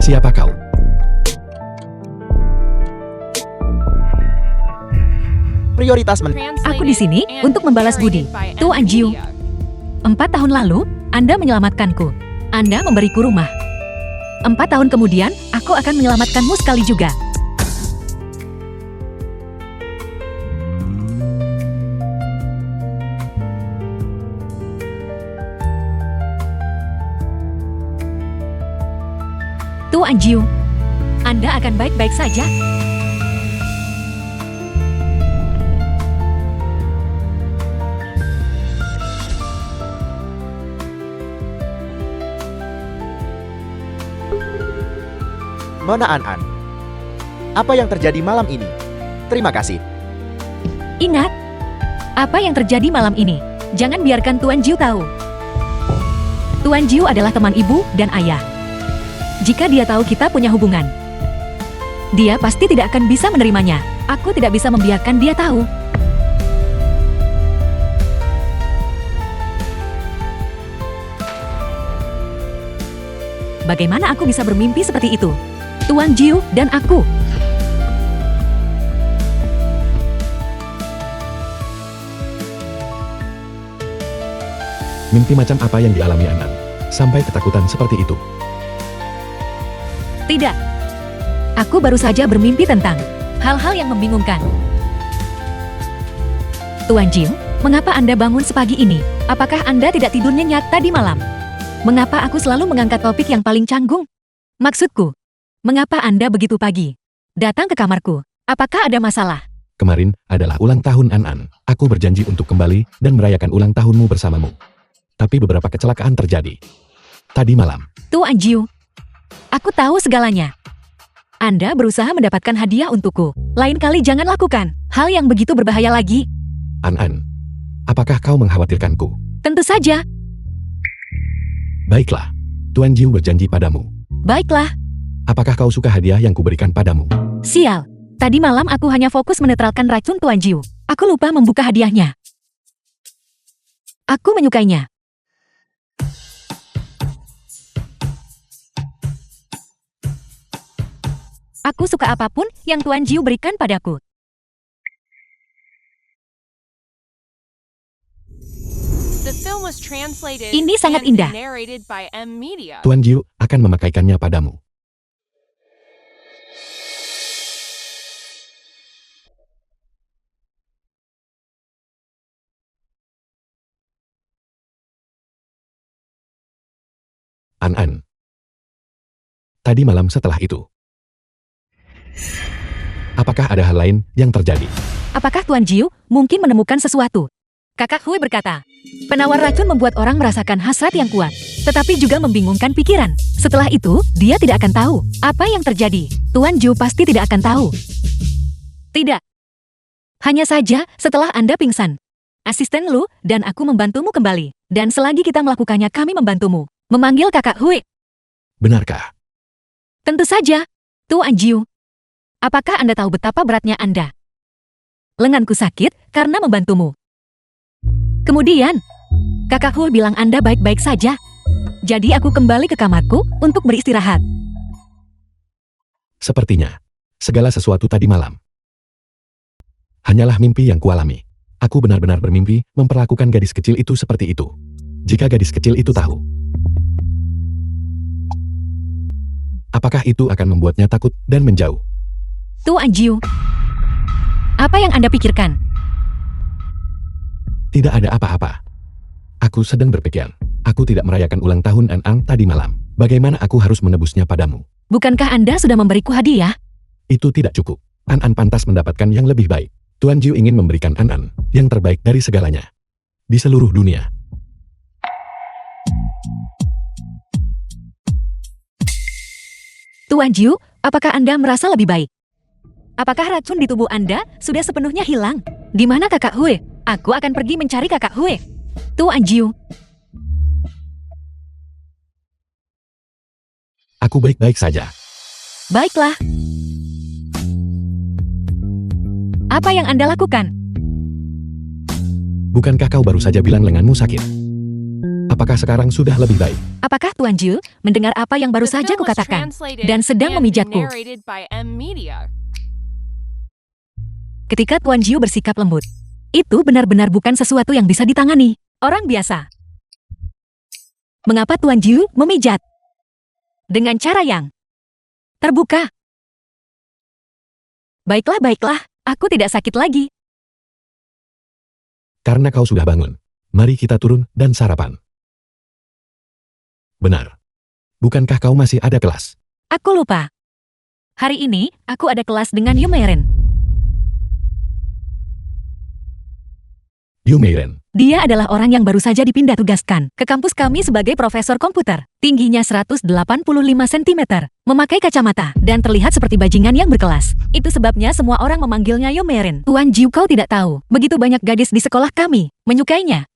Siapa kau? Prioritas Aku di sini untuk membalas budi. Tuan Jiu. 4 tahun lalu, Anda menyelamatkanku. Anda memberiku rumah. 4 tahun kemudian, aku akan menyelamatkanmu sekali juga. Tuan Jiu, Anda akan baik-baik saja. Nona An-an. Apa yang terjadi malam ini? Terima kasih. Ingat, apa yang terjadi malam ini. Jangan biarkan Tuan Jiu tahu. Tuan Jiu adalah teman ibu dan ayah. Jika dia tahu kita punya hubungan, dia pasti tidak akan bisa menerimanya. Aku tidak bisa membiarkan dia tahu. Bagaimana aku bisa bermimpi seperti itu? Tuan Jiu dan aku. Mimpi macam apa yang dialami An-an? Sampai ketakutan seperti itu. Tidak. Aku baru saja bermimpi tentang hal-hal yang membingungkan. Tuan Jiu, mengapa Anda bangun sepagi ini? Apakah Anda tidak tidur nyenyak tadi malam? Mengapa aku selalu mengangkat topik yang paling canggung? Maksudku, mengapa Anda begitu pagi datang ke kamarku? Apakah ada masalah? Kemarin adalah ulang tahun An-an. Aku berjanji untuk kembali dan merayakan ulang tahunmu bersamamu. Tapi beberapa kecelakaan terjadi tadi malam. Tuan Jiu, aku tahu segalanya. Anda berusaha mendapatkan hadiah untukku. Lain kali jangan lakukan hal yang begitu berbahaya lagi. An-an, apakah kau mengkhawatirkanku? Tentu saja. Baiklah, Tuan Jiu berjanji padamu. Baiklah. Apakah kau suka hadiah yang kuberikan padamu? Sial. Tadi malam aku hanya fokus menetralkan racun Tuan Jiu. Aku lupa membuka hadiahnya. Aku menyukainya. Aku suka apapun yang Tuan Jiu berikan padaku. Ini sangat indah. Tuan Jiu akan memakaikannya padamu. An-an. Tadi malam setelah itu, apakah ada hal lain yang terjadi? Apakah Tuan Jiu mungkin menemukan sesuatu? Kakak Hui berkata, penawar racun membuat orang merasakan hasrat yang kuat, tetapi juga membingungkan pikiran. Setelah itu, dia tidak akan tahu apa yang terjadi. Tuan Jiu pasti tidak akan tahu. Tidak. Hanya saja setelah Anda pingsan, asisten Lu dan aku membantumu kembali. Dan selagi kita melakukannya, kami membantumu memanggil Kakak Hui. Benarkah? Tentu saja. Tuan Jiu, apakah Anda tahu betapa beratnya Anda? Lenganku sakit karena membantumu. Kemudian, Kakak Hui bilang Anda baik-baik saja. Jadi aku kembali ke kamarku untuk beristirahat. Sepertinya, segala sesuatu tadi malam hanyalah mimpi yang kualami. Aku benar-benar bermimpi memperlakukan gadis kecil itu seperti itu. Jika gadis kecil itu tahu, apakah itu akan membuatnya takut dan menjauh? Tuan Jiu, apa yang Anda pikirkan? Tidak ada apa-apa. Aku sedang berpikir, aku tidak merayakan ulang tahun An-an tadi malam. Bagaimana aku harus menebusnya padamu? Bukankah Anda sudah memberiku hadiah? Itu tidak cukup. An-an pantas mendapatkan yang lebih baik. Tuan Jiu ingin memberikan An-an yang terbaik dari segalanya. Di seluruh dunia. Tuan Jiu, apakah Anda merasa lebih baik? Apakah racun di tubuh Anda sudah sepenuhnya hilang? Di mana Kakak Hui? Aku akan pergi mencari Kakak Hui. Tuan Jiu. Aku baik-baik saja. Baiklah. Apa yang Anda lakukan? Bukankah kau baru saja bilang lenganmu sakit? Apakah sekarang sudah lebih baik? Apakah Tuan Jiu mendengar apa yang baru saja kukatakan dan sedang memijatku? Ketika Tuan Jiu bersikap lembut, itu benar-benar bukan sesuatu yang bisa ditangani orang biasa. Mengapa Tuan Jiu memijat? Dengan cara yang terbuka. Baiklah, aku tidak sakit lagi. Karena kau sudah bangun, mari kita turun dan sarapan. Benar. Bukankah kau masih ada kelas? Aku lupa. Hari ini, aku ada kelas dengan Yumeiren. Yumeiren. Dia adalah orang yang baru saja dipindah tugaskan ke kampus kami sebagai profesor komputer. Tingginya 185 cm, memakai kacamata, dan terlihat seperti bajingan yang berkelas. Itu sebabnya semua orang memanggilnya Yumeiren. Tuan Jiu, kau tidak tahu, begitu banyak gadis di sekolah kami menyukainya.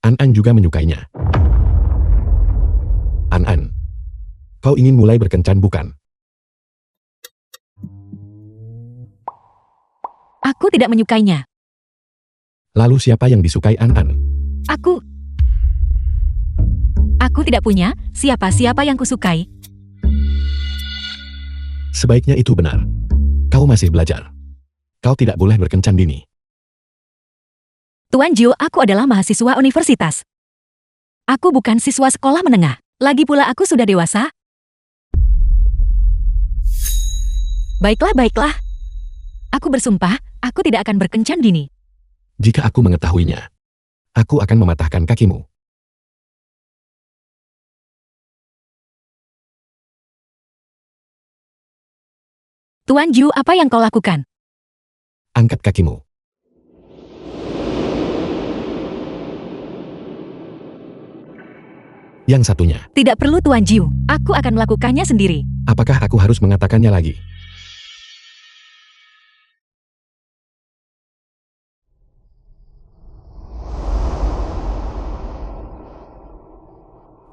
An juga menyukainya. An, kau ingin mulai berkencan bukan? Aku tidak menyukainya. Lalu siapa yang disukai An? Aku tidak punya siapa-siapa yang kusukai. Sebaiknya itu benar. Kau masih belajar. Kau tidak boleh berkencan dini. Tuan Jiu, aku adalah mahasiswa universitas. Aku bukan siswa sekolah menengah. Lagi pula aku sudah dewasa. Baiklah. Aku bersumpah, aku tidak akan berkencan dini. Jika aku mengetahuinya, aku akan mematahkan kakimu. Tuan Jiu, apa yang kau lakukan? Angkat kakimu. Yang satunya. Tidak perlu Tuan Jiu, aku akan melakukannya sendiri. Apakah aku harus mengatakannya lagi?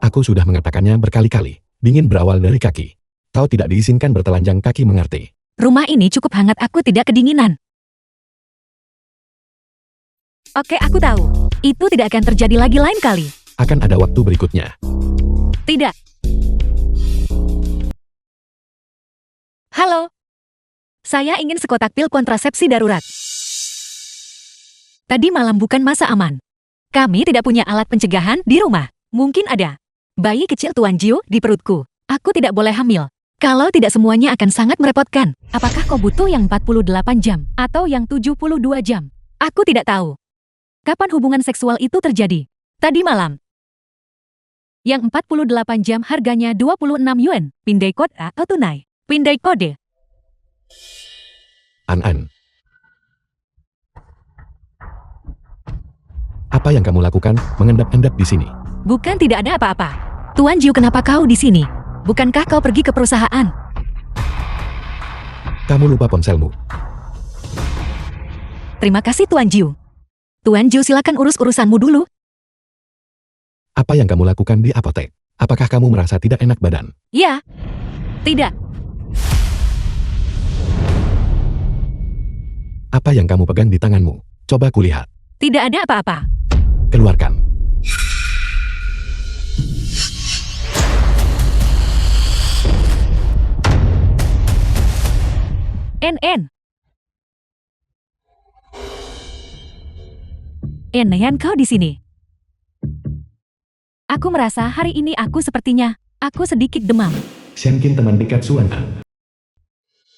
Aku sudah mengatakannya berkali-kali. Dingin berawal dari kaki. Kau tidak diizinkan bertelanjang kaki, mengerti? Rumah ini cukup hangat, aku tidak kedinginan. Oke, aku tahu. Itu tidak akan terjadi lagi lain kali. Akan ada waktu berikutnya. Tidak. Halo. Saya ingin sekotak pil kontrasepsi darurat. Tadi malam bukan masa aman. Kami tidak punya alat pencegahan di rumah. Mungkin ada bayi kecil Tuan Jiu di perutku. Aku tidak boleh hamil. Kalau tidak, semuanya akan sangat merepotkan. Apakah kau butuh yang 48 jam atau yang 72 jam? Aku tidak tahu. Kapan hubungan seksual itu terjadi? Tadi malam. Yang 48 jam harganya 26 yuan. Pindai kode atau tunai? Pindai kode. An. Apa yang kamu lakukan mengendap-endap di sini? Bukan, tidak ada apa-apa. Tuan Jiu, kenapa kau di sini? Bukankah kau pergi ke perusahaan? Kamu lupa ponselmu. Terima kasih Tuan Jiu. Tuan Jiu, silakan urus urusanmu dulu. Apa yang kamu lakukan di apotek? Apakah kamu merasa tidak enak badan? Ya. Tidak. Apa yang kamu pegang di tanganmu? Coba kulihat. Tidak ada apa-apa. Keluarkan. Enean kau di sini. Aku merasa hari ini aku sedikit demam. Siankin teman dekat Suana.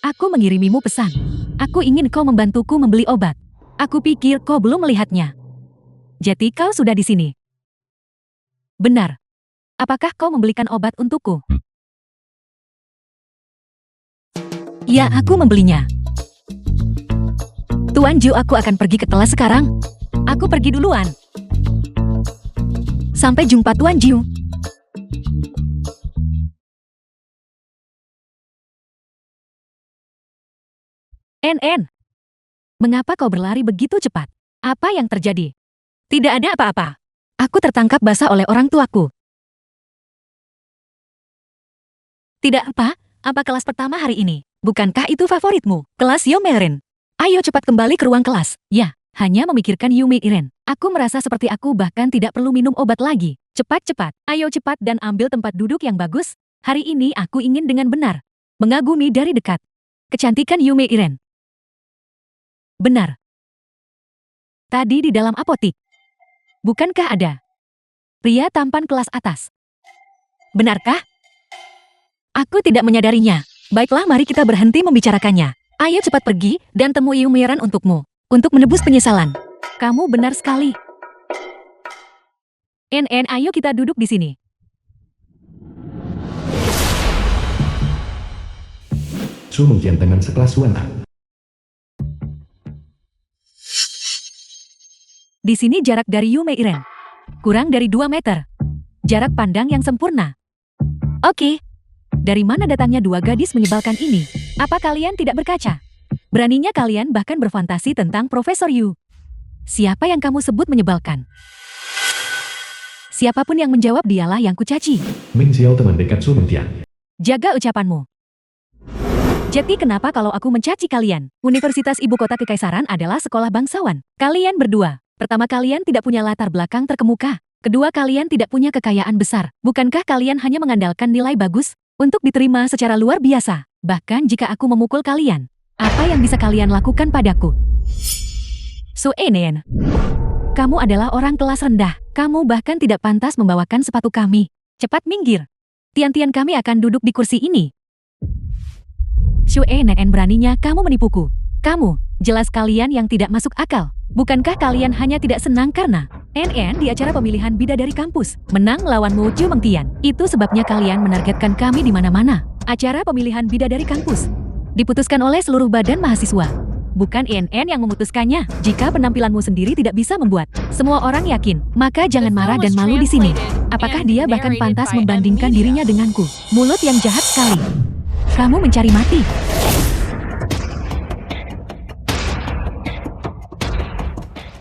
Aku mengirimimu pesan. Aku ingin kau membantuku membeli obat. Aku pikir kau belum melihatnya. Jadi kau sudah di sini. Benar. Apakah kau membelikan obat untukku? Ya, aku membelinya. Tuan Jiu, aku akan pergi ke kelas sekarang. Aku pergi duluan. Sampai jumpa Tuan Jiu. Mengapa kau berlari begitu cepat? Apa yang terjadi? Tidak ada apa-apa. Aku tertangkap basah oleh orang tuaku. Tidak apa, apa kelas pertama hari ini? Bukankah itu favoritmu? Kelas Yumeiren. Ayo cepat kembali ke ruang kelas. Ya, hanya memikirkan Yumeiren. Aku merasa seperti aku bahkan tidak perlu minum obat lagi. Cepat-cepat, ayo cepat dan ambil tempat duduk yang bagus. Hari ini aku ingin dengan benar mengagumi dari dekat kecantikan Yume Iren. Benar. Tadi di dalam apotik. Bukankah ada pria tampan kelas atas? Benarkah? Aku tidak menyadarinya. Baiklah, mari kita berhenti membicarakannya. Ayo cepat pergi dan temui Yume Iren untukmu. Untuk menebus penyesalan. Kamu benar sekali. Ayo kita duduk di sini. Su Mengtian dengan sekelas Suan An. Di sini jarak dari Yume Iren kurang dari 2 meter. Jarak pandang yang sempurna. Oke. Dari mana datangnya dua gadis menyebalkan ini? Apa kalian tidak berkaca? Beraninya kalian bahkan berfantasi tentang Profesor Yu. Siapa yang kamu sebut menyebalkan? Siapapun yang menjawab dialah yang kucaci. Ming Xiao teman dekat Su Mengtian. Jaga ucapanmu. Jadi kenapa kalau aku mencaci kalian? Universitas Ibu Kota Kekaisaran adalah sekolah bangsawan. Kalian berdua. Pertama, kalian tidak punya latar belakang terkemuka. Kedua, kalian tidak punya kekayaan besar. Bukankah kalian hanya mengandalkan nilai bagus untuk diterima secara luar biasa? Bahkan jika aku memukul kalian, apa yang bisa kalian lakukan padaku? Su Enen, kamu adalah orang kelas rendah. Kamu bahkan tidak pantas membawakan sepatu kami. Cepat minggir. Tian-tian kami akan duduk di kursi ini. Su Enen, beraninya kamu menipuku. Kamu, jelas kalian yang tidak masuk akal. Bukankah kalian hanya tidak senang karena NN di acara pemilihan bidadari kampus menang melawanmu Ju Mengtian? Itu sebabnya kalian menargetkan kami di mana-mana. Acara pemilihan bidadari kampus diputuskan oleh seluruh badan mahasiswa. Bukan NN yang memutuskannya. Jika penampilanmu sendiri tidak bisa membuat semua orang yakin, maka jangan marah dan malu di sini. Apakah dia bahkan pantas membandingkan dirinya denganku? Mulut yang jahat sekali. Kamu mencari mati.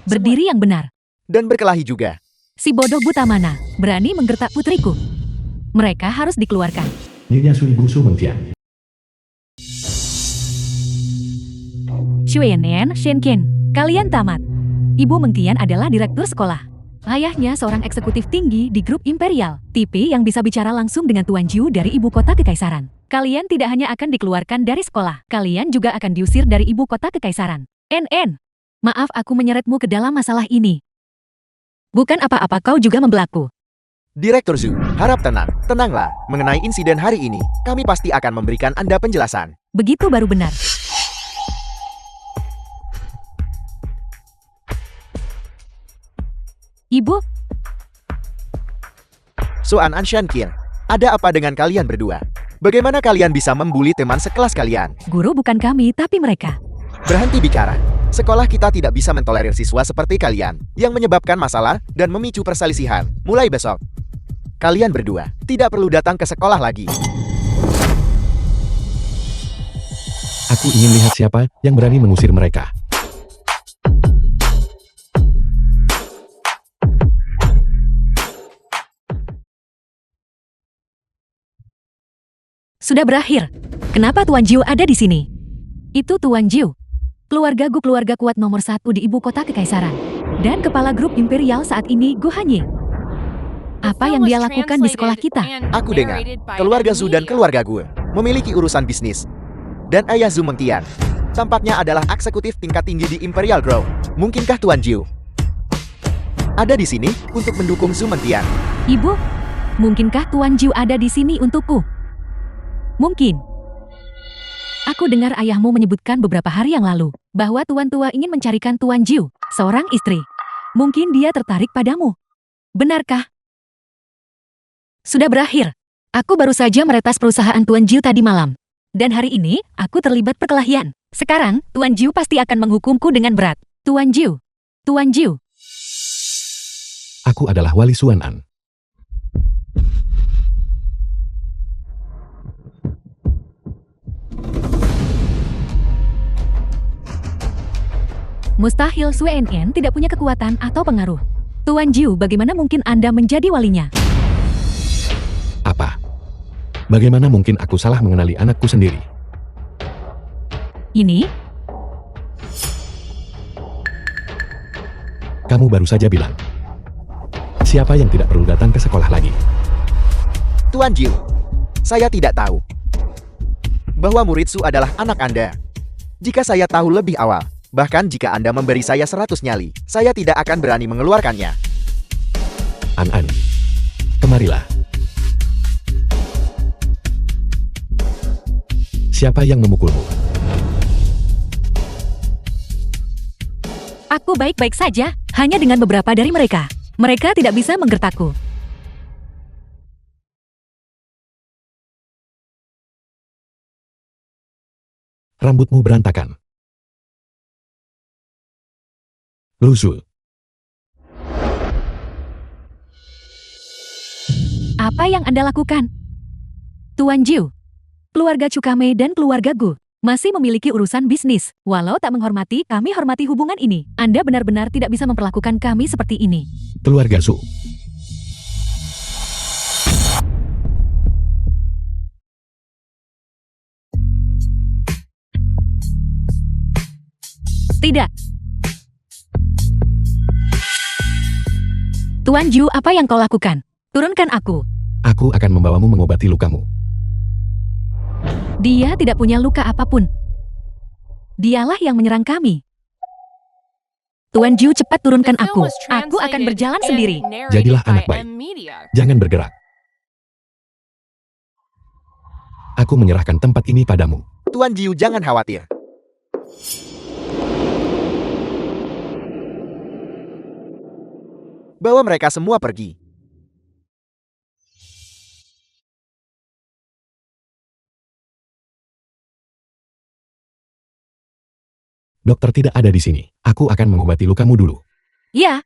Berdiri yang benar. Dan berkelahi juga. Si bodoh buta mana berani menggertak putriku? Mereka harus dikeluarkan. Nyonya Su Ibu Su Mengtian. Xuenen Shenken, kalian tamat. Ibu Mengtian adalah direktur sekolah. Ayahnya seorang eksekutif tinggi di grup Imperial, tipe yang bisa bicara langsung dengan Tuan Jiu dari ibu kota kekaisaran. Kalian tidak hanya akan dikeluarkan dari sekolah, kalian juga akan diusir dari ibu kota kekaisaran. NN. Maaf aku menyeretmu ke dalam masalah ini. Bukan apa-apa, kau juga membelaku. Direktur Zhu, harap tenang. Tenanglah, mengenai insiden hari ini, kami pasti akan memberikan Anda penjelasan. Begitu baru benar. Ibu, Suan An Shankin, ada apa dengan kalian berdua? Bagaimana kalian bisa membuli teman sekelas kalian? guru bukan kami tapi mereka. Berhenti bicara. Sekolah kita tidak bisa mentolerir siswa seperti kalian yang menyebabkan masalah dan memicu perselisihan. Mulai besok, kalian berdua tidak perlu datang ke sekolah lagi. Aku ingin lihat siapa yang berani mengusir mereka. Sudah berakhir. Kenapa Tuan Jiu ada di sini? Itu Tuan Jiu. Keluarga Gu keluarga kuat nomor 1 di ibu kota kekaisaran. Dan kepala grup Imperial saat ini Gu Hanye. Apa yang dia lakukan di sekolah kita? Aku dengar, keluarga Zhu dan keluarga gue memiliki urusan bisnis. Dan ayah Zhu Mengtian tampaknya adalah eksekutif tingkat tinggi di Imperial Group. Mungkinkah Tuan Jiu ada di sini untuk mendukung Zhu Mengtian? Ibu, mungkinkah Tuan Jiu ada di sini untukku? Mungkin. Aku dengar ayahmu menyebutkan beberapa hari yang lalu bahwa Tuan Tua ingin mencarikan Tuan Jiu, seorang istri. Mungkin dia tertarik padamu. Benarkah? Sudah berakhir. Aku baru saja meretas perusahaan Tuan Jiu tadi malam. Dan hari ini, aku terlibat perkelahian. Sekarang, Tuan Jiu pasti akan menghukumku dengan berat. Tuan Jiu. Tuan Jiu. Aku adalah wali Suan An. Mustahil Xuenen tidak punya kekuatan atau pengaruh. Tuan Jiu, bagaimana mungkin Anda menjadi walinya? Apa? Bagaimana mungkin aku salah mengenali anakku sendiri? Ini? Kamu baru saja bilang. Siapa yang tidak perlu datang ke sekolah lagi? Tuan Jiu, saya tidak tahu bahwa murid Su adalah anak Anda. Jika saya tahu lebih awal, bahkan jika Anda memberi saya 100 nyali, saya tidak akan berani mengeluarkannya. An-an, kemarilah. Siapa yang memukulmu? Aku baik-baik saja, hanya dengan beberapa dari mereka. Mereka tidak bisa menggertakku. Rambutmu berantakan. Luzu. Apa yang Anda lakukan? Tuan Jiu, keluarga Cukame dan keluarga Gu masih memiliki urusan bisnis. Walau tak menghormati, kami hormati hubungan ini. Anda benar-benar tidak bisa memperlakukan kami seperti ini. Keluarga Su. Tidak. Tuan Jiu, apa yang kau lakukan? Turunkan aku. Aku akan membawamu mengobati lukamu. Dia tidak punya luka apapun. Dialah yang menyerang kami. Tuan Jiu, cepat turunkan aku. Aku akan berjalan sendiri. Jadilah anak baik. Jangan bergerak. Aku menyerahkan tempat ini padamu. Tuan Jiu, jangan khawatir. Bawa mereka semua pergi. Dokter tidak ada di sini. Aku akan mengobati lukamu dulu. Ya.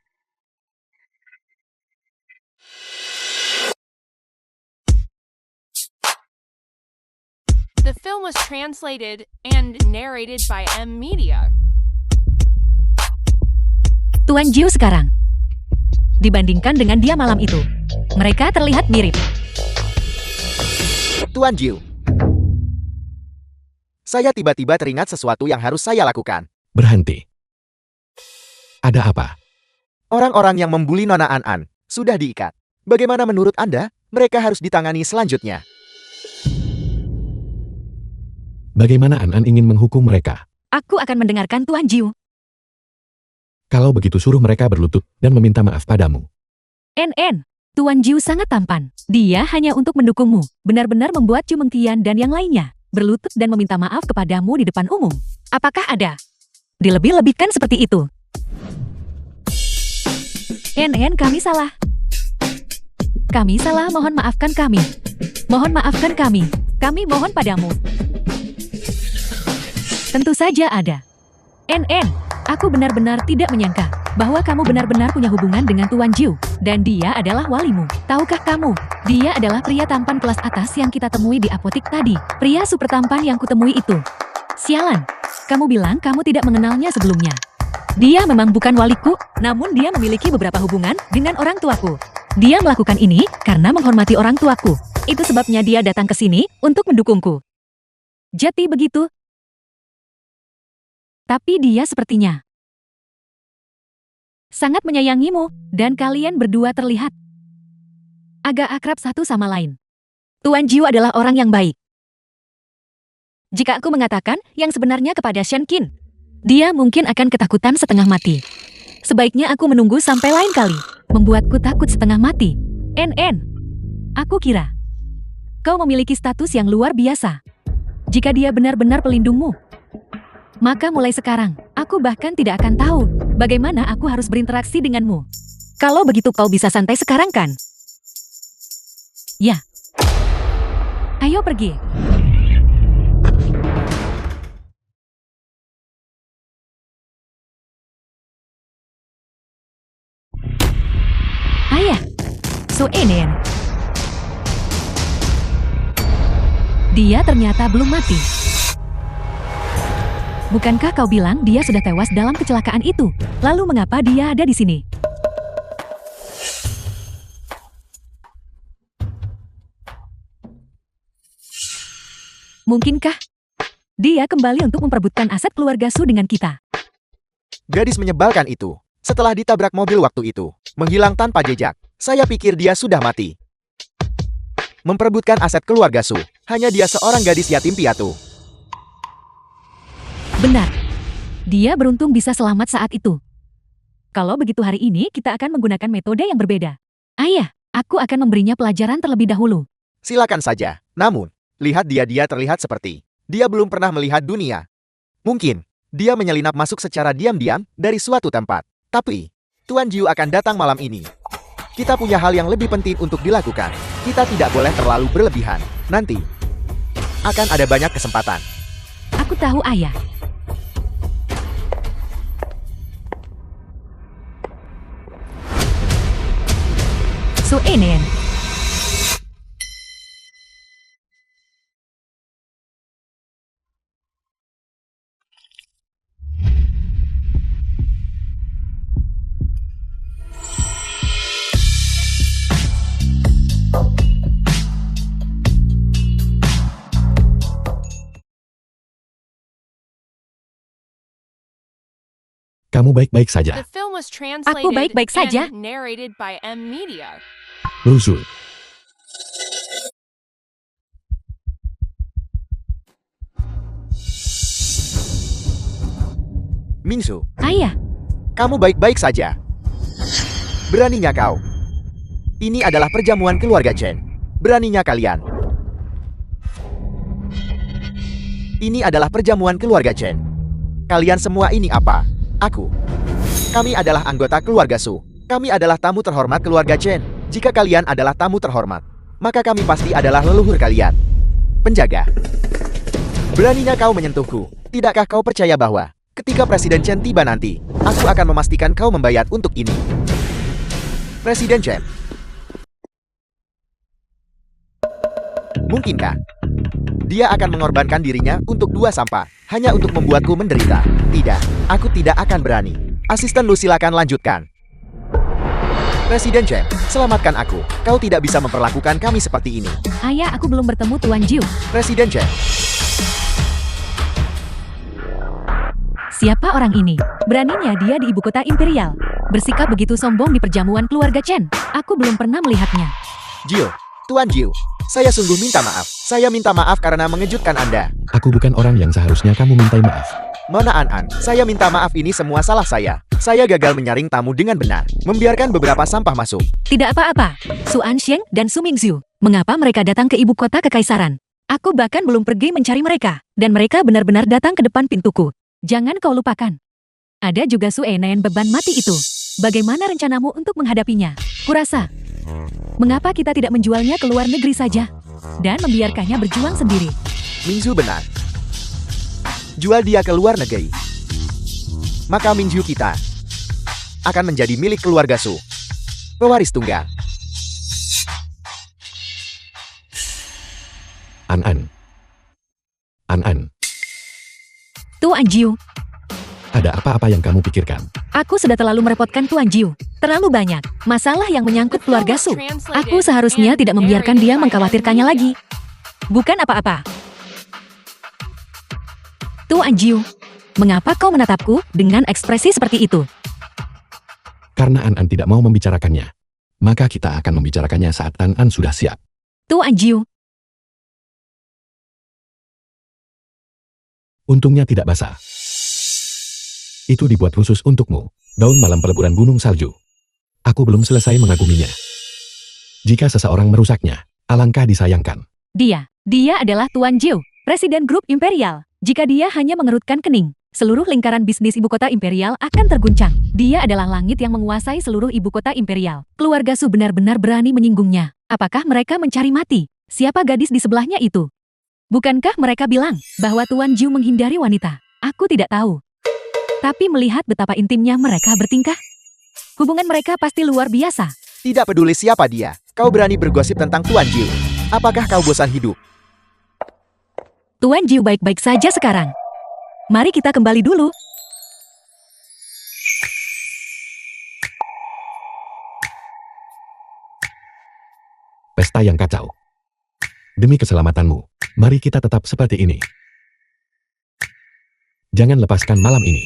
The film was translated and narrated by M Media. Tuan Jiu sekarang. Dibandingkan dengan dia malam itu, mereka terlihat mirip. Tuan Jiu, saya tiba-tiba teringat sesuatu yang harus saya lakukan. Berhenti. Ada apa? Orang-orang yang membuli Nona An-an sudah diikat. Bagaimana menurut Anda? Mereka harus ditangani selanjutnya. Bagaimana An-an ingin menghukum mereka? Aku akan mendengarkan Tuan Jiu. Kalau begitu suruh mereka berlutut dan meminta maaf padamu. NN, Tuan Jiu sangat tampan. Dia hanya untuk mendukungmu. Benar-benar membuat Chu Mengtian dan yang lainnya berlutut dan meminta maaf kepadamu di depan umum. Apakah ada? Dilebih-lebihkan seperti itu. NN, kami salah. Kami salah, mohon maafkan kami. Mohon maafkan kami. Kami mohon padamu. Tentu saja ada. NN, aku benar-benar tidak menyangka bahwa kamu benar-benar punya hubungan dengan Tuan Jiu. Dan dia adalah walimu. Tahukah kamu, dia adalah pria tampan kelas atas yang kita temui di apotik tadi. Pria super tampan yang kutemui itu. Sialan, kamu bilang kamu tidak mengenalnya sebelumnya. Dia memang bukan waliku, namun dia memiliki beberapa hubungan dengan orang tuaku. Dia melakukan ini karena menghormati orang tuaku. Itu sebabnya dia datang ke sini untuk mendukungku. Jadi begitu. Tapi dia sepertinya sangat menyayangimu, dan kalian berdua terlihat agak akrab satu sama lain. Tuan Jiu adalah orang yang baik. Jika aku mengatakan yang sebenarnya kepada Shen Qin, dia mungkin akan ketakutan setengah mati. Sebaiknya aku menunggu sampai lain kali. Membuatku takut setengah mati. NN, aku kira kau memiliki status yang luar biasa. Jika dia benar-benar pelindungmu, maka mulai sekarang, aku bahkan tidak akan tahu bagaimana aku harus berinteraksi denganmu. Kalau begitu kau bisa santai sekarang kan? Ya. Ayo pergi. Ayah. So Enen. Dia ternyata belum mati. Bukankah kau bilang dia sudah tewas dalam kecelakaan itu? Lalu mengapa dia ada di sini? Mungkinkah dia kembali untuk memperebutkan aset keluarga Su dengan kita? Gadis menyebalkan itu. setelah ditabrak mobil waktu itu, menghilang tanpa jejak. Saya pikir dia sudah mati. Memperebutkan aset keluarga Su, hanya dia seorang gadis yatim piatu. Benar. Dia beruntung bisa selamat saat itu. Kalau begitu hari ini kita akan menggunakan metode yang berbeda. Ayah, aku akan memberinya pelajaran terlebih dahulu. Silakan saja. Namun, lihat dia terlihat seperti dia belum pernah melihat dunia. Mungkin, dia menyelinap masuk secara diam-diam dari suatu tempat. Tapi, Tuan Jiu akan datang malam ini. Kita punya hal yang lebih penting untuk dilakukan. Kita tidak boleh terlalu berlebihan. Nanti, akan ada banyak kesempatan. Aku tahu, Ayah. Su Enen. Kamu baik-baik The saja, film was translated baik-baik saja. and narrated by M Media. Luzul. Minsu, Ayah, kamu baik-baik saja. Beraninya kau. Ini adalah perjamuan keluarga Chen. Beraninya kalian. Ini adalah perjamuan keluarga Chen. Kalian semua ini apa? Aku. Kami adalah anggota keluarga Su. Kami adalah tamu terhormat keluarga Chen. Jika kalian adalah tamu terhormat, maka kami pasti adalah leluhur kalian. Penjaga. Beraninya kau menyentuhku. Tidakkah kau percaya bahwa ketika Presiden Chen tiba nanti, aku akan memastikan kau membayar untuk ini. Presiden Chen. Mungkinkah dia akan mengorbankan dirinya untuk dua sampah, hanya untuk membuatku menderita? Tidak, aku tidak akan berani. Asisten Lu, silakan lanjutkan. Presiden Chen, selamatkan aku. Kau tidak bisa memperlakukan kami seperti ini. Ayah, aku belum bertemu Tuan Jiu. Presiden Chen, Siapa orang ini? Beraninya dia di ibu kota imperial. Bersikap begitu sombong di perjamuan keluarga Chen. Aku belum pernah melihatnya. Jiu, Tuan Jiu, saya sungguh minta maaf. Saya minta maaf karena mengejutkan Anda. Aku bukan orang yang seharusnya kamu mintai maaf. Nona An, saya minta maaf, ini semua salah saya. Saya gagal menyaring tamu dengan benar, membiarkan beberapa sampah masuk. Tidak apa-apa. Su Anxieng dan Su Mingxiu. Mengapa mereka datang ke ibu kota kekaisaran? Aku bahkan belum pergi mencari mereka. Dan mereka benar-benar datang ke depan pintuku. Jangan kau lupakan. Ada juga Su Enen beban mati itu. Bagaimana rencanamu untuk menghadapinya? Kurasa, mengapa kita tidak menjualnya ke luar negeri saja? Dan membiarkannya berjuang sendiri. Mingzu benar. Jual dia ke luar negeri. Maka Mingzu kita akan menjadi milik keluarga Su. Pewaris tunggal. An-an. An-an. Tuan Jiu, Ada apa-apa yang kamu pikirkan? aku sudah terlalu merepotkan Tuan Jiu. Terlalu banyak masalah yang menyangkut keluarga Su. Aku seharusnya tidak membiarkan dia mengkhawatirkannya lagi. Bukan apa-apa. Tuan Jiu, mengapa kau menatapku dengan ekspresi seperti itu? Karena An-an tidak mau membicarakannya. Maka kita akan membicarakannya saat An-an sudah siap. Tuan Jiu, Untungnya tidak basah. Itu dibuat khusus untukmu. Daun malam peleburan gunung salju. Aku belum selesai mengaguminya. Jika seseorang merusaknya, alangkah disayangkan. dia adalah Tuan Jiu, Presiden Grup Imperial. Jika dia hanya mengerutkan kening, seluruh lingkaran bisnis ibu kota imperial akan terguncang. Dia adalah langit yang menguasai seluruh ibu kota imperial. Keluarga Su benar-benar berani menyinggungnya. Apakah mereka mencari mati? Siapa gadis di sebelahnya itu? Bukankah mereka bilang bahwa Tuan Jiu menghindari wanita? Aku tidak tahu. Tapi melihat betapa intimnya mereka bertingkah, hubungan mereka pasti luar biasa. Tidak peduli siapa dia, kau berani bergosip tentang Tuan Jiu. Apakah kau bosan hidup? Tuan Jiu baik-baik saja sekarang. Mari kita kembali dulu. Pesta yang kacau. Demi keselamatanmu, mari kita tetap seperti ini. Jangan lepaskan malam ini.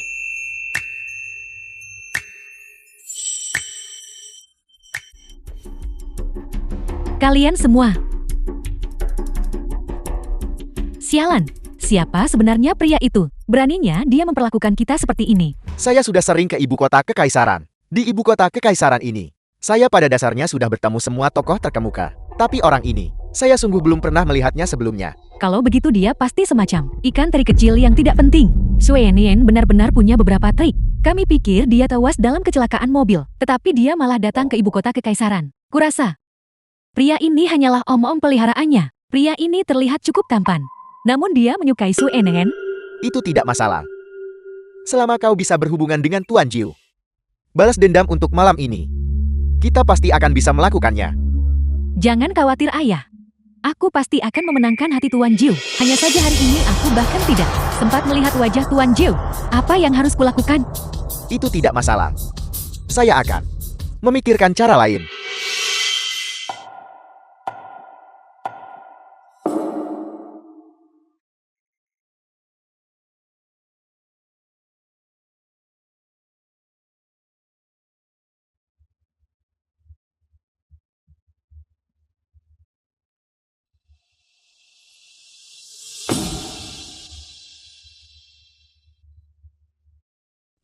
Kalian semua. Sialan, siapa sebenarnya pria itu? Beraninya dia memperlakukan kita seperti ini. Saya sudah sering ke ibu kota kekaisaran. Di ibu kota kekaisaran ini, saya pada dasarnya sudah bertemu semua tokoh terkemuka. Tapi orang ini, saya sungguh belum pernah melihatnya sebelumnya. Kalau begitu dia pasti semacam ikan teri kecil yang tidak penting. Sue Nian benar-benar punya beberapa trik. Kami pikir dia tewas dalam kecelakaan mobil, tetapi dia malah datang ke ibu kota kekaisaran. Kurasa, pria ini hanyalah om-om peliharaannya. Pria ini terlihat cukup tampan. Namun dia menyukai Sue Nian. Itu tidak masalah. Selama kau bisa berhubungan dengan Tuan Jiu. Balas dendam untuk malam ini. Kita pasti akan bisa melakukannya. Jangan khawatir ayah. Aku pasti akan memenangkan hati Tuan Jiu. Hanya saja hari ini aku bahkan tidak sempat melihat wajah Tuan Jiu. Apa yang harus kulakukan? Itu tidak masalah. Saya akan memikirkan cara lain.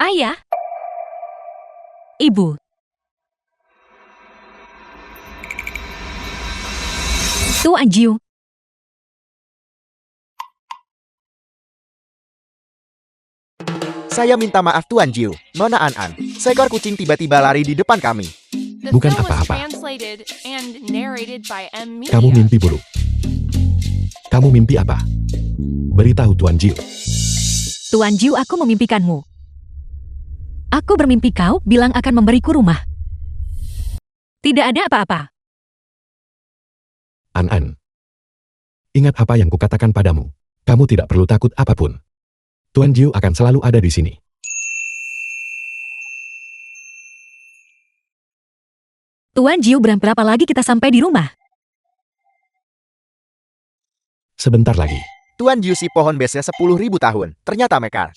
Ayah? Ibu? Tuan Jiu. Saya minta maaf Tuan Jiu. Nona An-an, seekor kucing tiba-tiba lari di depan kami. The Bukan film was apa-apa. translated and narrated by M. Media. Kamu mimpi buruk. Kamu mimpi apa? Beritahu Tuan Jiu. Tuan Jiu, aku memimpikanmu. Aku bermimpi kau bilang akan memberiku rumah. Tidak ada apa-apa. An-an. Ingat apa yang kukatakan padamu. Kamu tidak perlu takut apapun. Tuan Jiu akan selalu ada di sini. Tuan Jiu, berapa lagi kita sampai di rumah? Sebentar lagi. Tuan Jiu si pohon besnya 10.000 tahun. Ternyata mekar.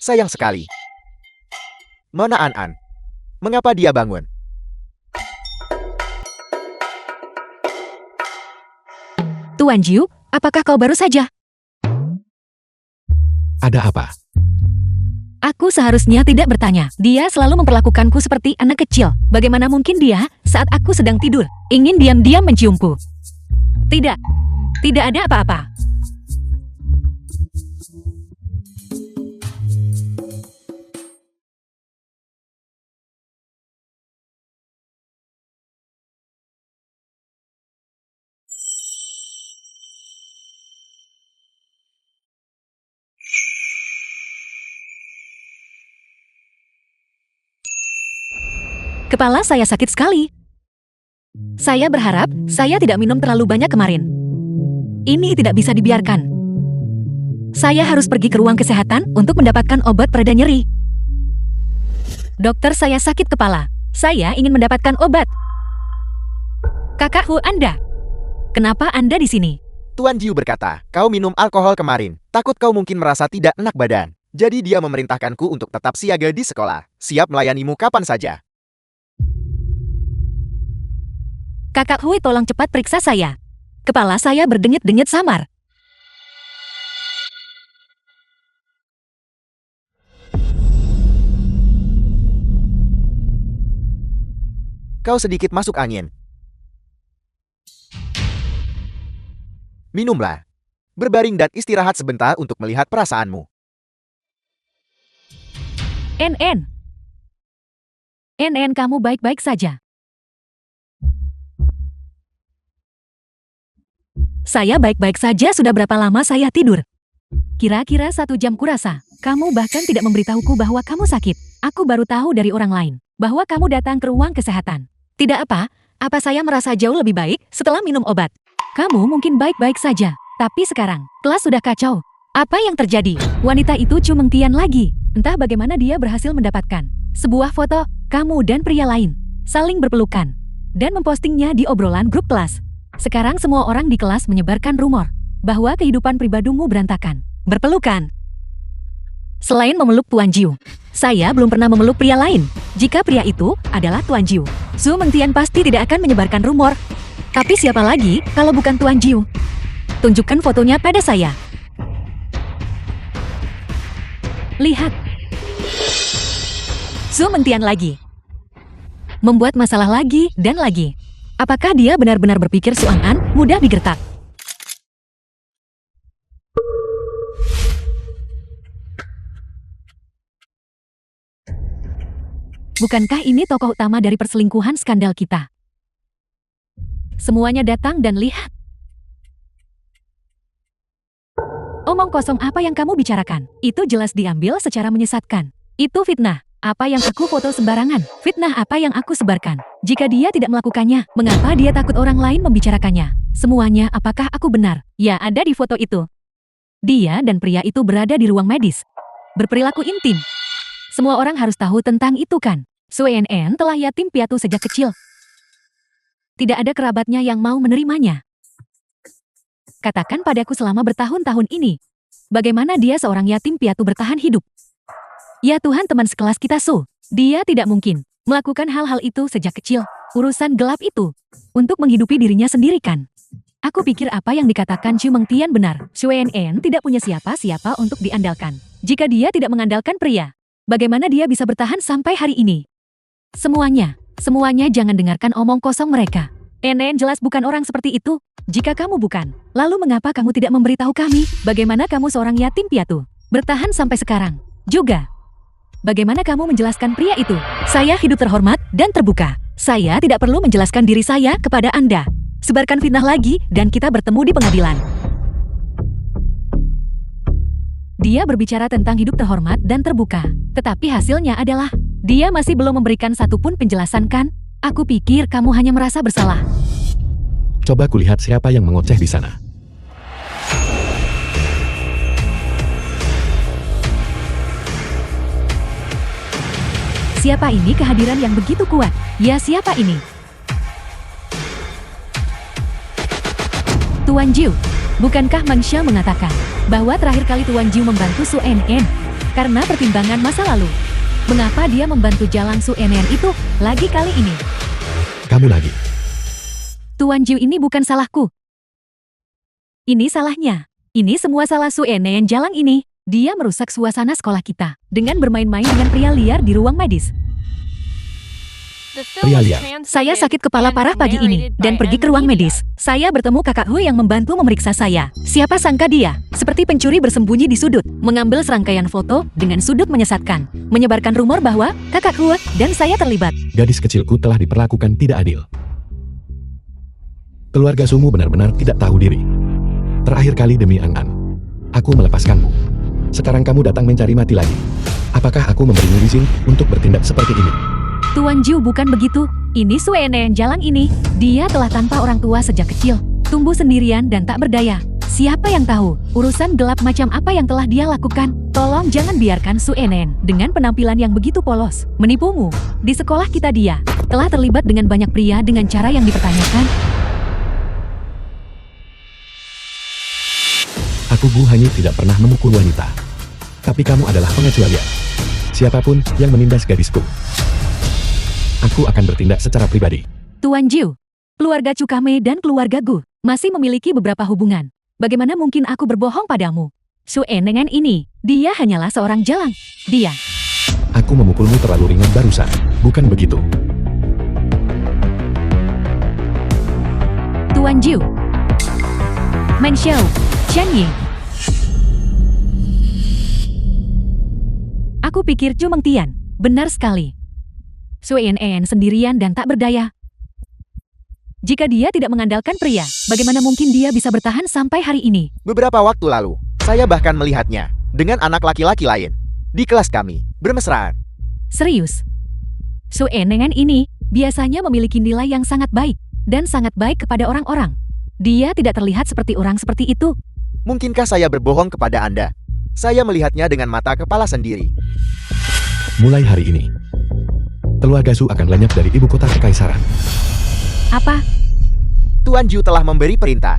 Sayang sekali. Nona An-an, mengapa dia bangun? Tuan Jiu, apakah kau baru saja? Ada apa? Aku seharusnya tidak bertanya. Dia selalu memperlakukanku seperti anak kecil. Bagaimana mungkin dia, saat aku sedang tidur, ingin diam-diam menciumku? Tidak. Tidak ada apa-apa. Kepala saya sakit sekali. Saya berharap saya tidak minum terlalu banyak kemarin. Ini tidak bisa dibiarkan. Saya harus pergi ke ruang kesehatan untuk mendapatkan obat pereda nyeri. Dokter, saya sakit kepala. Saya ingin mendapatkan obat. Kakak Hu, Anda. Kenapa Anda di sini? Tuan Jiu berkata, kau minum alkohol kemarin. Takut kau mungkin merasa tidak enak badan. Jadi dia memerintahkanku untuk tetap siaga di sekolah. Siap melayanimu kapan saja. Kakak Hui, tolong cepat periksa saya. Kepala saya berdenyut-denyut samar. Kau sedikit masuk angin. Minumlah. Berbaring dan istirahat sebentar untuk melihat perasaanmu. NN. NN, kamu baik-baik saja. Saya baik-baik saja. Sudah berapa lama saya tidur? Kira-kira 1 jam kurasa. Kamu bahkan tidak memberitahuku bahwa kamu sakit. Aku baru tahu dari orang lain bahwa kamu datang ke ruang kesehatan. Tidak apa saya merasa jauh lebih baik setelah minum obat. Kamu mungkin baik-baik saja, tapi sekarang kelas sudah kacau. Apa yang terjadi? Wanita itu Chu Mengtian lagi. Entah bagaimana dia berhasil mendapatkan sebuah foto kamu dan pria lain saling berpelukan dan mempostingnya di obrolan grup kelas. Sekarang semua orang di kelas menyebarkan rumor bahwa kehidupan pribadimu berantakan. Berpelukan. Selain memeluk Tuan Jiu, saya belum pernah memeluk pria lain. Jika pria itu adalah Tuan Jiu, Su Mengtian pasti tidak akan menyebarkan rumor. Tapi siapa lagi kalau bukan Tuan Jiu? Tunjukkan fotonya pada saya. Lihat. Su Mengtian lagi. Membuat masalah lagi dan lagi. Apakah dia benar-benar berpikir Su An mudah digertak? Bukankah ini tokoh utama dari perselingkuhan skandal kita? Semuanya datang dan lihat. Omong kosong apa yang kamu bicarakan? Itu jelas diambil secara menyesatkan. Itu fitnah. Apa yang aku foto sembarangan? Fitnah apa yang aku sebarkan? Jika dia tidak melakukannya, mengapa dia takut orang lain membicarakannya? Semuanya apakah aku benar? Ya, ada di foto itu. Dia dan pria itu berada di ruang medis. Berperilaku intim. Semua orang harus tahu tentang itu kan? Su En telah yatim piatu sejak kecil. Tidak ada kerabatnya yang mau menerimanya. Katakan padaku selama bertahun-tahun ini. Bagaimana dia seorang yatim piatu bertahan hidup? Ya Tuhan, teman sekelas kita Su. Dia tidak mungkin melakukan hal-hal itu sejak kecil. Urusan gelap itu. Untuk menghidupi dirinya sendiri kan? Aku pikir apa yang dikatakan Chu Mengtian benar. Su En tidak punya siapa-siapa untuk diandalkan. Jika dia tidak mengandalkan pria, bagaimana dia bisa bertahan sampai hari ini? Semuanya jangan dengarkan omong kosong mereka. En jelas bukan orang seperti itu. Jika kamu bukan, lalu mengapa kamu tidak memberitahu kami bagaimana kamu seorang yatim piatu bertahan sampai sekarang? Juga, bagaimana kamu menjelaskan pria itu? Saya hidup terhormat dan terbuka. Saya tidak perlu menjelaskan diri saya kepada Anda. Sebarkan fitnah lagi dan kita bertemu di pengadilan. Dia berbicara tentang hidup terhormat dan terbuka, tetapi hasilnya adalah dia masih belum memberikan satupun penjelasan kan? Aku pikir kamu hanya merasa bersalah. Coba kulihat siapa yang mengoceh di sana. Siapa ini kehadiran yang begitu kuat? Ya, siapa ini? Tuan Jiu. Bukankah Mang Xiao mengatakan bahwa terakhir kali Tuan Jiu membantu Su En karena pertimbangan masa lalu? Mengapa dia membantu jalang Su En itu lagi kali ini? Kamu lagi. Tuan Jiu, ini bukan salahku. Ini salahnya. Ini semua salah Su En jalang ini. Dia merusak suasana sekolah kita dengan bermain-main dengan pria liar di ruang medis. The film Pria was liar. translated Saya sakit kepala and parah pagi ini narrated dan by pergi ke M. ruang Media. medis. Saya bertemu kakak Hu yang membantu memeriksa saya. Siapa sangka dia seperti pencuri bersembunyi di sudut, mengambil serangkaian foto dengan sudut menyesatkan, menyebarkan rumor bahwa kakak Hu dan saya terlibat. Gadis kecilku telah diperlakukan tidak adil. Keluarga Sumu benar-benar tidak tahu diri. Terakhir kali demi An, aku melepaskanmu. Sekarang kamu datang mencari mati lagi. Apakah aku memberimu izin untuk bertindak seperti ini? Tuan Jiu, bukan begitu. Ini Su En jalang ini. Dia telah tanpa orang tua sejak kecil, tumbuh sendirian dan tak berdaya. Siapa yang tahu urusan gelap macam apa yang telah dia lakukan? Tolong jangan biarkan Su En dengan penampilan yang begitu polos menipumu. Di sekolah kita dia telah terlibat dengan banyak pria dengan cara yang dipertanyakan. Aku Bu Hanyi tidak pernah memukul wanita. Tapi kamu adalah pengecualian. Siapapun yang menindas gadisku, aku akan bertindak secara pribadi. Tuan Jiu, keluarga Cukame dan keluarga Gu masih memiliki beberapa hubungan. Bagaimana mungkin aku berbohong padamu? Su En ini, dia hanyalah seorang jalang. Dia. Aku memukulmu terlalu ringan barusan, bukan begitu? Tuan Jiu. Man Xiao, Chen Yi. Aku pikir Chu Mengtian. Benar sekali. Su En sendirian dan tak berdaya. Jika dia tidak mengandalkan pria, bagaimana mungkin dia bisa bertahan sampai hari ini? Beberapa waktu lalu, saya bahkan melihatnya dengan anak laki-laki lain di kelas kami, bermesraan. Serius? Su En ini biasanya memiliki nilai yang sangat baik dan sangat baik kepada orang-orang. Dia tidak terlihat seperti orang seperti itu. Mungkinkah saya berbohong kepada Anda? Saya melihatnya dengan mata kepala sendiri. Mulai hari ini, keluarga Su akan lenyap dari ibu kota kekaisaran. Apa? Tuan Ju telah memberi perintah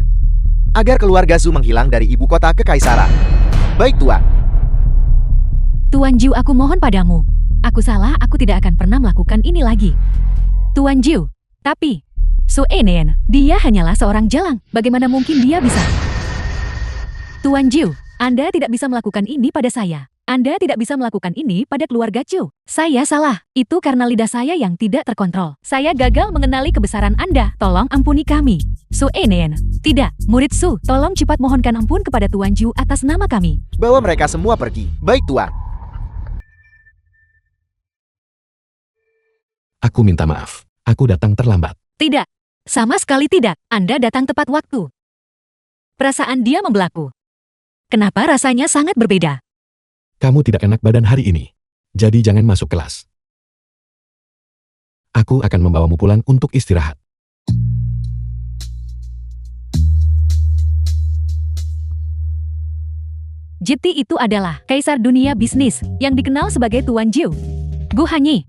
agar keluarga Zu menghilang dari ibu kota kekaisaran. Baik, Tuan. Tuan Jiu, aku mohon padamu. Aku salah, aku tidak akan pernah melakukan ini lagi. Tuan Jiu, tapi Su Enen, dia hanyalah seorang jalang. Bagaimana mungkin dia bisa? Tuan Jiu, Anda tidak bisa melakukan ini pada saya. Anda tidak bisa melakukan ini pada keluarga Chu. Saya salah. Itu karena lidah saya yang tidak terkontrol. Saya gagal mengenali kebesaran Anda. Tolong ampuni kami. Su Enen. Tidak, murid Su. Tolong cepat mohonkan ampun kepada Tuan Jiu atas nama kami. Bawa mereka semua pergi. Baik, Tuan. Aku minta maaf. Aku datang terlambat. Tidak. Sama sekali tidak. Anda datang tepat waktu. Perasaan dia membelaku. Kenapa rasanya sangat berbeda? Kamu tidak enak badan hari ini. Jadi jangan masuk kelas. Aku akan membawamu pulang untuk istirahat. Jiti itu adalah kaisar dunia bisnis yang dikenal sebagai Tuan Jiu. Gu Hanyi.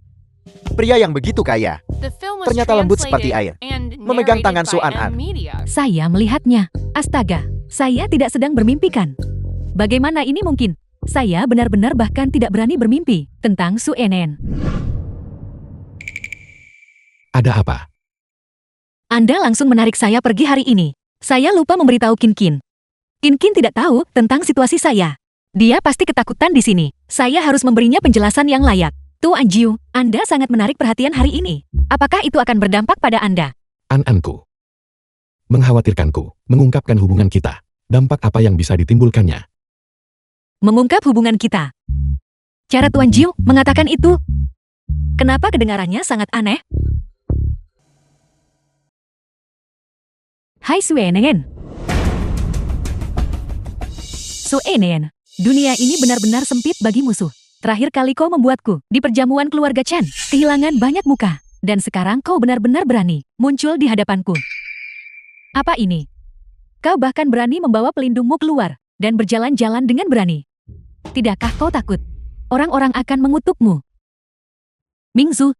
Pria yang begitu kaya. The film was Ternyata lembut seperti air. translated and Memegang tangan narrated by Su-an-an. M Media. Saya melihatnya. Astaga, saya tidak sedang bermimpikan. Bagaimana ini mungkin? Saya benar-benar bahkan tidak berani bermimpi tentang Su Enen. Ada apa? Anda langsung menarik saya pergi hari ini. Saya lupa memberitahu Kin Kin. Kin Kin tidak tahu tentang situasi saya. Dia pasti ketakutan di sini. Saya harus memberinya penjelasan yang layak. Tuan Jiu, Anda sangat menarik perhatian hari ini. Apakah itu akan berdampak pada Anda? An-anku. Mengkhawatirkanku, mengungkapkan hubungan kita. Dampak apa yang bisa ditimbulkannya? Mengungkap hubungan kita. Cara Tuan Jiu mengatakan itu. Kenapa kedengarannya sangat aneh? Hai Su Enen. Su Enen, dunia ini benar-benar sempit bagi musuh. Terakhir kali kau membuatku di perjamuan keluarga Chen kehilangan banyak muka. Dan sekarang kau benar-benar berani muncul di hadapanku. Apa ini? Kau bahkan berani membawa pelindungmu keluar dan berjalan-jalan dengan berani. Tidakkah kau takut? Orang-orang akan mengutukmu. Mingzu,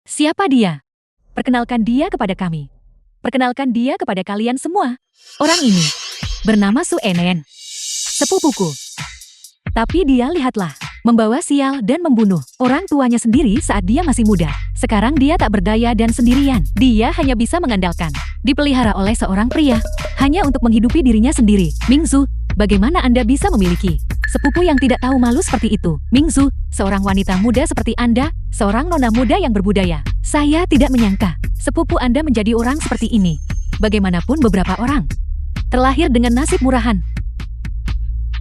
siapa dia? Perkenalkan dia kepada kami. Perkenalkan dia kepada kalian semua. Orang ini bernama Su Enen, sepupuku. Tapi dia lihatlah, membawa sial dan membunuh orang tuanya sendiri saat dia masih muda. Sekarang dia tak berdaya dan sendirian. Dia hanya bisa mengandalkan, dipelihara oleh seorang pria, hanya untuk menghidupi dirinya sendiri. Mingzu, bagaimana Anda bisa memiliki sepupu yang tidak tahu malu seperti itu? Mingzu, seorang wanita muda seperti Anda, seorang nona muda yang berbudaya. Saya tidak menyangka sepupu Anda menjadi orang seperti ini. Bagaimanapun beberapa orang terlahir dengan nasib murahan.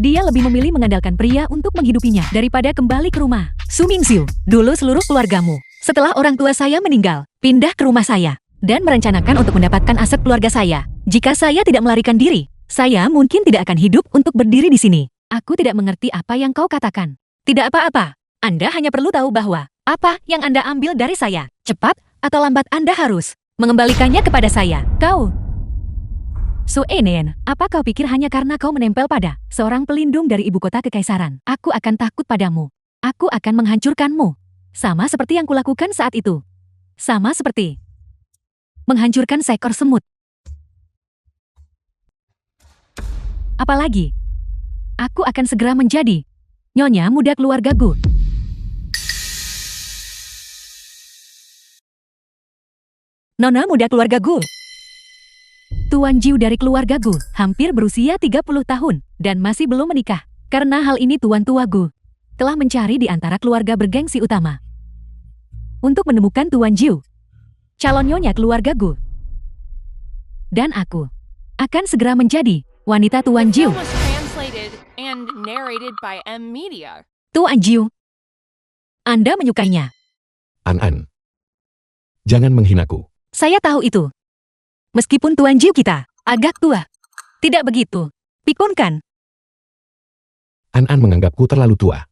Dia lebih memilih mengandalkan pria untuk menghidupinya daripada kembali ke rumah. Su Mingxiu, dulu seluruh keluargamu, setelah orang tua saya meninggal, pindah ke rumah saya dan merencanakan untuk mendapatkan aset keluarga saya. Jika saya tidak melarikan diri, saya mungkin tidak akan hidup untuk berdiri di sini. Aku tidak mengerti apa yang kau katakan. Tidak apa-apa. Anda hanya perlu tahu bahwa apa yang Anda ambil dari saya, cepat atau lambat Anda harus mengembalikannya kepada saya. Kau Su Enen, apa kau pikir hanya karena kau menempel pada seorang pelindung dari ibu kota kekaisaran, aku akan takut padamu? Aku akan menghancurkanmu. Sama seperti yang kulakukan saat itu. Sama seperti menghancurkan seekor semut. Apalagi, aku akan segera menjadi nyonya muda keluarga Gu. Nona muda keluarga Gu. Tuan Jiu dari keluarga Gu, hampir berusia 30 tahun, dan masih belum menikah. Karena hal ini Tuan Tua Gu telah mencari di antara keluarga bergengsi utama untuk menemukan Tuan Jiu, calon nyonya keluarga Gu. Dan aku akan segera menjadi wanita Tuan The Jiu. film was translated and narrated by M Media. Tuan Jiu, Anda menyukainya. An-an. Jangan menghinaku. Saya tahu itu. Meskipun Tuan Jiu kita agak tua. Tidak begitu. Pikun kan? An-an menganggapku terlalu tua.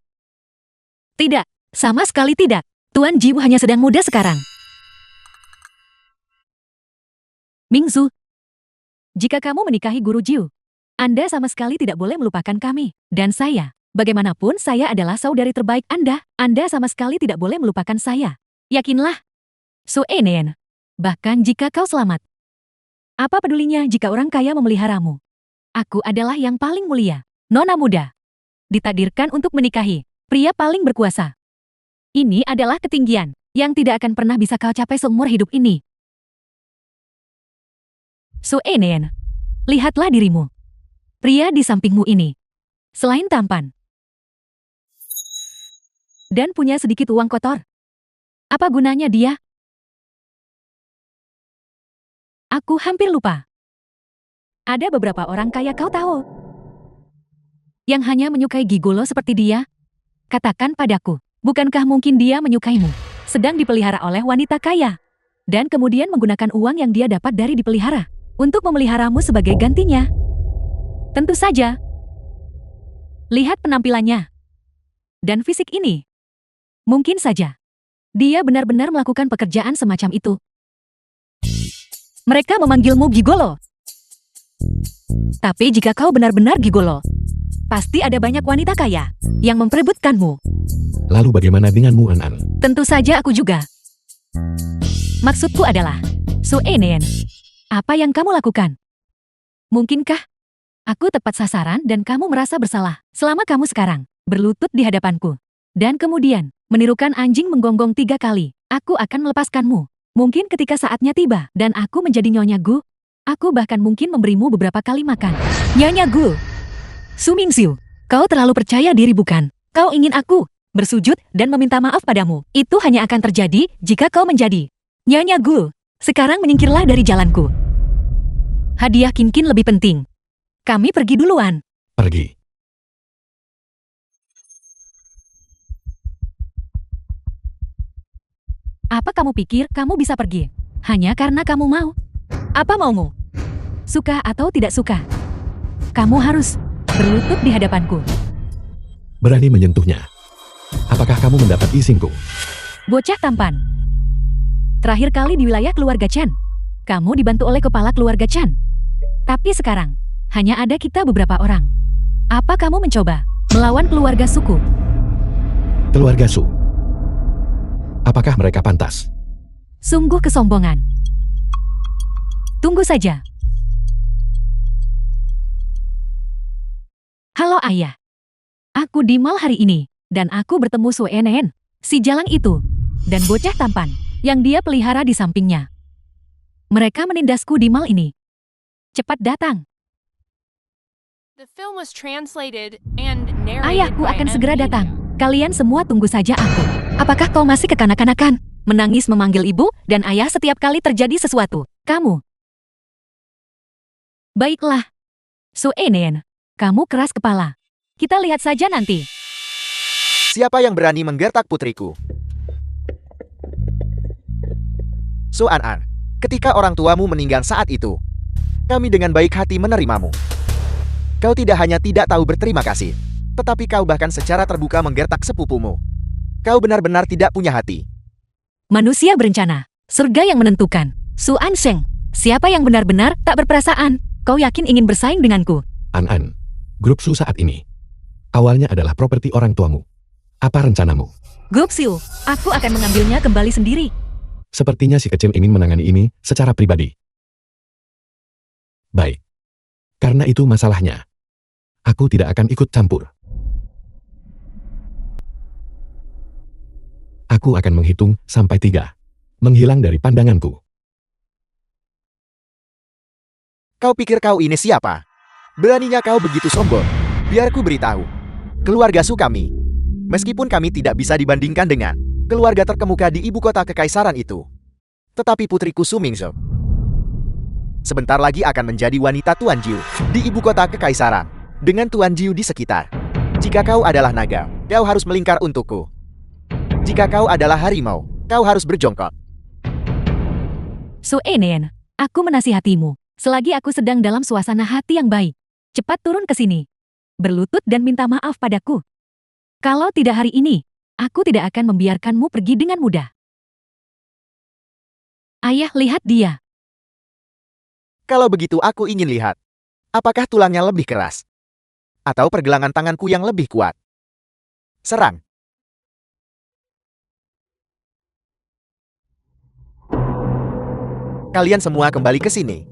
Tidak. Sama sekali tidak. Tuan Jiu hanya sedang muda sekarang. Mingzu, jika kamu menikahi Guru Jiu, Anda sama sekali tidak boleh melupakan kami. Dan saya, bagaimanapun saya adalah saudari terbaik Anda. Anda sama sekali tidak boleh melupakan saya. Yakinlah. Su Enen. Bahkan jika kau selamat. Apa pedulinya jika orang kaya memeliharamu? Aku adalah yang paling mulia. Nona muda. Ditakdirkan untuk menikahi pria paling berkuasa. Ini adalah ketinggian yang tidak akan pernah bisa kau capai seumur hidup ini. Su Enen, lihatlah dirimu. Pria di sampingmu ini. Selain tampan. Dan punya sedikit uang kotor. Apa gunanya dia? Aku hampir lupa. Ada beberapa orang kaya kau tahu. Yang hanya menyukai gigolo seperti dia. Katakan padaku, bukankah mungkin dia menyukaimu? Sedang dipelihara oleh wanita kaya. Dan kemudian menggunakan uang yang dia dapat dari dipelihara. Untuk memeliharamu sebagai gantinya. Tentu saja. Lihat penampilannya. Dan fisik ini. Mungkin saja. Dia benar-benar melakukan pekerjaan semacam itu. Mereka memanggilmu gigolo. Tapi jika kau benar-benar gigolo, pasti ada banyak wanita kaya yang memperebutkanmu. Lalu bagaimana denganmu, An-an? Tentu saja aku juga. Maksudku adalah, Su Enen, apa yang kamu lakukan? Mungkinkah aku tepat sasaran dan kamu merasa bersalah selama kamu sekarang berlutut di hadapanku? Dan kemudian, menirukan anjing menggonggong 3 kali, aku akan melepaskanmu. Mungkin ketika saatnya tiba dan aku menjadi Nyonya Gu, aku bahkan mungkin memberimu beberapa kali makan. Nyonya Gu! Su Mingxiu, kau terlalu percaya diri bukan? Kau ingin aku bersujud dan meminta maaf padamu. Itu hanya akan terjadi jika kau menjadi Nyonya Gu. Sekarang menyingkirlah dari jalanku. Hadiah Kinkin lebih penting. Kami pergi duluan. Pergi. Apa kamu pikir kamu bisa pergi? Hanya karena kamu mau? Apa maumu? Suka atau tidak suka? Kamu harus berlutut di hadapanku. Berani menyentuhnya. Apakah kamu mendapat izinku? Bocah tampan. Terakhir kali di wilayah keluarga Chen, kamu dibantu oleh kepala keluarga Chen. Tapi sekarang, hanya ada kita beberapa orang. Apa kamu mencoba melawan keluarga suku? Keluarga Su. Apakah mereka pantas? Sungguh kesombongan. Tunggu saja. Halo ayah. Aku di mall hari ini, dan aku bertemu Su Enen, si jalang itu, dan bocah tampan, yang dia pelihara di sampingnya. Mereka menindasku di mall ini. Cepat datang. The film was translated and narrated Ayahku by akan M. segera Niu. datang. Kalian semua tunggu saja aku. Apakah kau masih kekanak-kanakan? Menangis memanggil ibu dan ayah setiap kali terjadi sesuatu. Kamu. Baiklah. Su Enen, kamu keras kepala. Kita lihat saja nanti. Siapa yang berani menggertak putriku? Su An-an, ketika orang tuamu meninggal saat itu, kami dengan baik hati menerimamu. Kau tidak hanya tidak tahu berterima kasih, tetapi kau bahkan secara terbuka menggertak sepupumu. Kau benar-benar tidak punya hati. Manusia berencana, surga yang menentukan. Su Ansheng, siapa yang benar-benar tak berperasaan? Kau yakin ingin bersaing denganku? An-an, grup Su saat ini. Awalnya adalah properti orang tuamu. Apa rencanamu? Gupsiu, aku akan mengambilnya kembali sendiri. Sepertinya si kecil ingin menangani ini secara pribadi. Baik. Karena itu masalahnya. Aku tidak akan ikut campur. Aku akan menghitung sampai 3. Menghilang dari pandanganku. Kau pikir kau ini siapa? Beraninya kau begitu sombong. Biar ku beritahu. Keluarga Su kami. Meskipun kami tidak bisa dibandingkan dengan keluarga terkemuka di ibu kota kekaisaran itu. Tetapi putriku Su Mingxiu sebentar lagi akan menjadi wanita Tuan Jiu di ibu kota kekaisaran. Dengan Tuan Jiu di sekitar. Jika kau adalah naga, kau harus melingkar untukku. Jika kau adalah harimau, kau harus berjongkok. Su Enen, aku menasihatimu. Selagi aku sedang dalam suasana hati yang baik. Cepat turun ke sini. Berlutut dan minta maaf padaku. Kalau tidak hari ini, aku tidak akan membiarkanmu pergi dengan mudah. Ayah, lihat dia. Kalau begitu aku ingin lihat. Apakah tulangnya lebih keras? Atau pergelangan tanganku yang lebih kuat? Serang. Kalian semua kembali ke sini.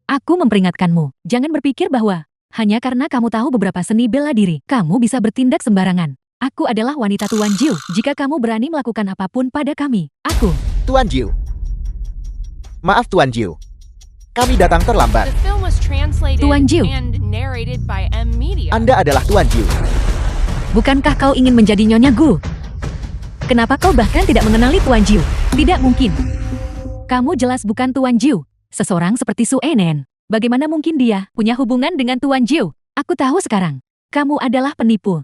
Aku memperingatkanmu, jangan berpikir bahwa hanya karena kamu tahu beberapa seni bela diri, kamu bisa bertindak sembarangan. Aku adalah wanita Tuan Jiu. Jika kamu berani melakukan apapun pada kami, aku. Tuan Jiu. Maaf Tuan Jiu. Kami datang terlambat. The film was translated Tuan Jiu. and narrated by M Media. Anda adalah Tuan Jiu. Bukankah kau ingin menjadi Nyonya Gu? Kenapa kau bahkan tidak mengenali Tuan Jiu? Tidak mungkin. Kamu jelas bukan Tuan Jiu. Seseorang seperti Su Enen. Bagaimana mungkin dia punya hubungan dengan Tuan Jiu? Aku tahu sekarang. Kamu adalah penipu.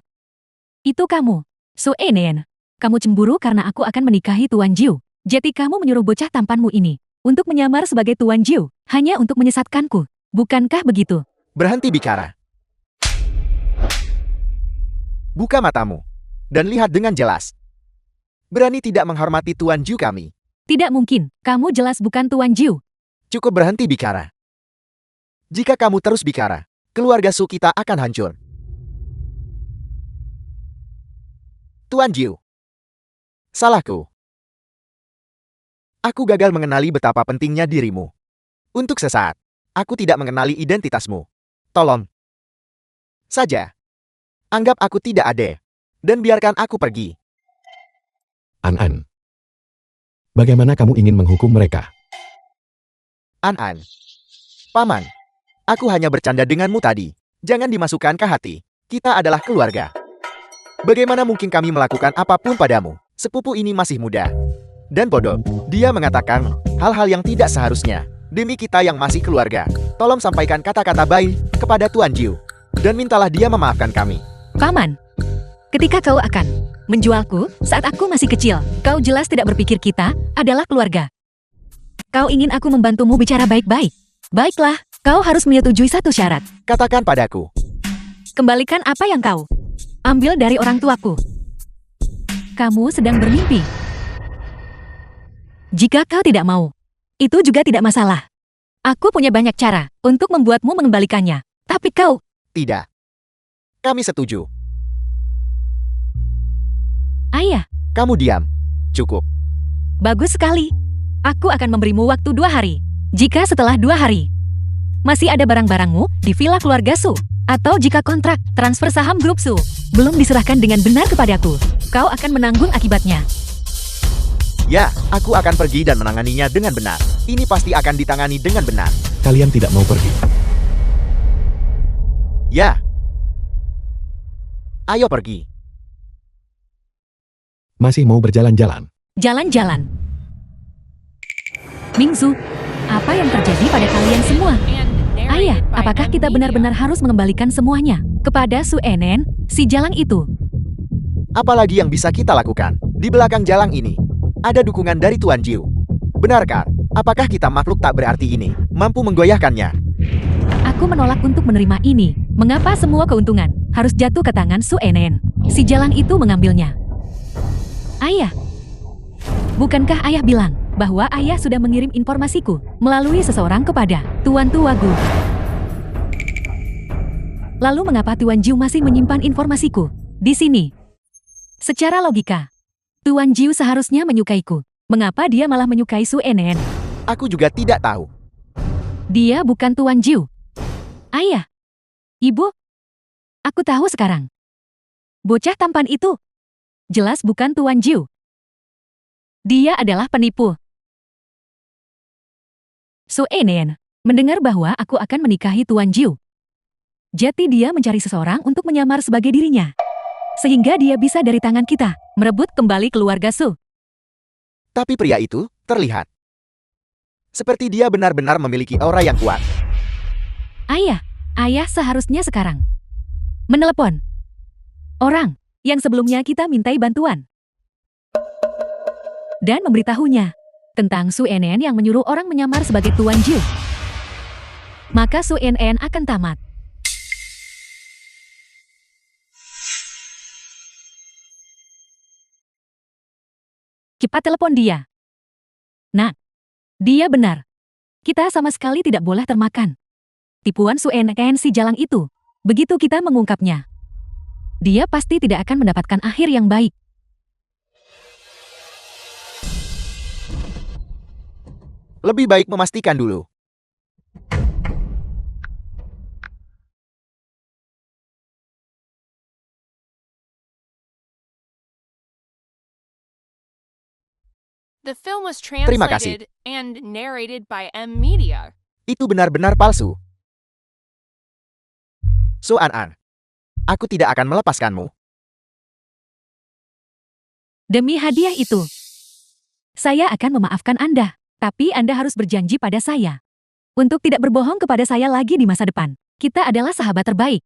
Itu kamu, Su Enen. Kamu cemburu karena aku akan menikahi Tuan Jiu. Jadi kamu menyuruh bocah tampanmu ini untuk menyamar sebagai Tuan Jiu hanya untuk menyesatkanku. Bukankah begitu? Berhenti bicara. Buka matamu dan lihat dengan jelas. Berani tidak menghormati Tuan Jiu kami. Tidak mungkin. Kamu jelas bukan Tuan Jiu. Cukup berhenti bicara. Jika kamu terus bicara, keluarga Su kita akan hancur. Tuan Jiu. Salahku. Aku gagal mengenali betapa pentingnya dirimu. Untuk sesaat, aku tidak mengenali identitasmu. Tolong. Saja. Anggap aku tidak ada. Dan biarkan aku pergi. An-An. Bagaimana kamu ingin menghukum mereka? An-An. Paman. Aku hanya bercanda denganmu tadi. Jangan dimasukkan ke hati. Kita adalah keluarga. Bagaimana mungkin kami melakukan apapun padamu? Sepupu ini masih muda. Dan bodoh. Dia mengatakan hal-hal yang tidak seharusnya. Demi kita yang masih keluarga. Tolong sampaikan kata-kata baik kepada Tuan Jiu. Dan mintalah dia memaafkan kami. Paman, ketika kau akan menjualku saat aku masih kecil, kau jelas tidak berpikir kita adalah keluarga. Kau ingin aku membantumu bicara baik-baik. Baiklah, kau harus menyetujui satu syarat. Katakan padaku. Kembalikan apa yang kau ambil dari orang tuaku. Kamu sedang bermimpi. Jika kau tidak mau, itu juga tidak masalah. Aku punya banyak cara untuk membuatmu mengembalikannya. Tapi kau, Tidak. Kami setuju. ayah, Kamu diam. Cukup. bagus sekali. Aku akan memberimu waktu 2 hari. Jika setelah 2 hari masih ada barang-barangmu di villa keluarga Su, atau jika kontrak transfer saham grup Su belum diserahkan dengan benar kepadaku, kau akan menanggung akibatnya. Ya, aku akan pergi dan menanganinya dengan benar. Ini pasti akan ditangani dengan benar. Kalian tidak mau pergi. Ya. Ayo pergi. Masih mau berjalan-jalan. Jalan-jalan. Mingzu, apa yang terjadi pada kalian semua? And Ayah, narrated by apakah M kita Media. benar-benar harus mengembalikan semuanya kepada Su Enen, si jalang itu? Apalagi yang bisa kita lakukan? Di belakang jalang ini, ada dukungan dari Tuan Jiu. Benarkah? Apakah kita makhluk tak berarti ini mampu menggoyahkannya? Aku menolak untuk menerima ini. Mengapa semua keuntungan harus jatuh ke tangan Su Enen? Si jalang itu mengambilnya. Ayah, bukankah ayah bilang bahwa ayah sudah mengirim informasiku melalui seseorang kepada Tuan Tuagu? Lalu mengapa Tuan Jiu masih menyimpan informasiku di sini? Secara logika, Tuan Jiu seharusnya menyukaiku. Mengapa dia malah menyukai Su Enen? Aku juga tidak tahu. Dia bukan Tuan Jiu. Ayah, ibu, aku tahu sekarang. Bocah tampan itu jelas bukan Tuan Jiu. Dia adalah penipu. Su Enen mendengar bahwa aku akan menikahi Tuan Jiu. Jadi dia mencari seseorang untuk menyamar sebagai dirinya. Sehingga dia bisa dari tangan kita merebut kembali keluarga Su. Tapi pria itu terlihat seperti dia benar-benar memiliki aura yang kuat. Ayah seharusnya sekarang menelepon orang yang sebelumnya kita mintai bantuan. Dan memberitahunya tentang Su Enen yang menyuruh orang menyamar sebagai Tuan Jiu. Maka Su Enen akan tamat. Cepat telepon dia. Nah, dia benar. Kita sama sekali tidak boleh termakan tipuan Su Enen si jalang itu. Begitu kita mengungkapnya, dia pasti tidak akan mendapatkan akhir yang baik. Lebih baik memastikan dulu. The film was Terima kasih. translated and narrated by M Media. Itu benar-benar palsu. So An, aku tidak akan melepaskanmu. Demi hadiah itu, saya akan memaafkan Anda. Tapi Anda harus berjanji pada saya untuk tidak berbohong kepada saya lagi di masa depan. Kita adalah sahabat terbaik.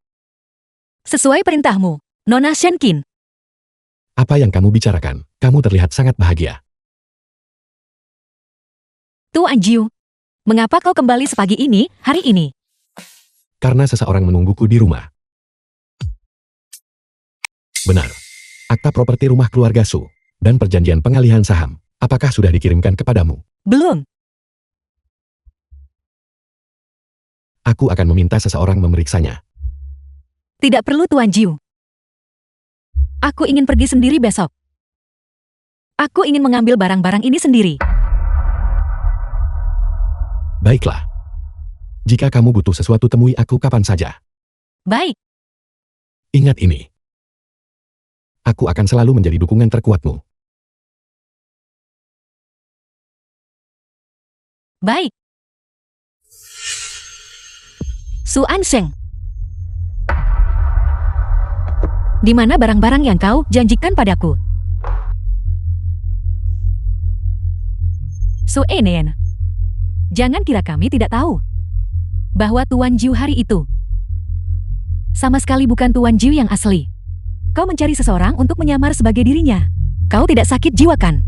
Sesuai perintahmu, Nona Shenkin. Apa yang kamu bicarakan? Kamu terlihat sangat bahagia. Tuan Jiu, mengapa kau kembali sepagi ini, hari ini? Karena seseorang menungguku di rumah. Benar. Akta properti rumah keluarga Su dan perjanjian pengalihan saham. Apakah sudah dikirimkan kepadamu? Belum. Aku akan meminta seseorang memeriksanya. Tidak perlu Tuan Jiu. Aku ingin pergi sendiri besok. Aku ingin mengambil barang-barang ini sendiri. Baiklah. Jika kamu butuh sesuatu, temui aku kapan saja. Baik. Ingat ini. Aku akan selalu menjadi dukungan terkuatmu. Baik. Su Ansheng. Di mana barang-barang yang kau janjikan padaku? Su Enen. Jangan kira kami tidak tahu bahwa Tuan Jiu hari itu sama sekali bukan Tuan Jiu yang asli. Kau mencari seseorang untuk menyamar sebagai dirinya. Kau tidak sakit jiwa kan?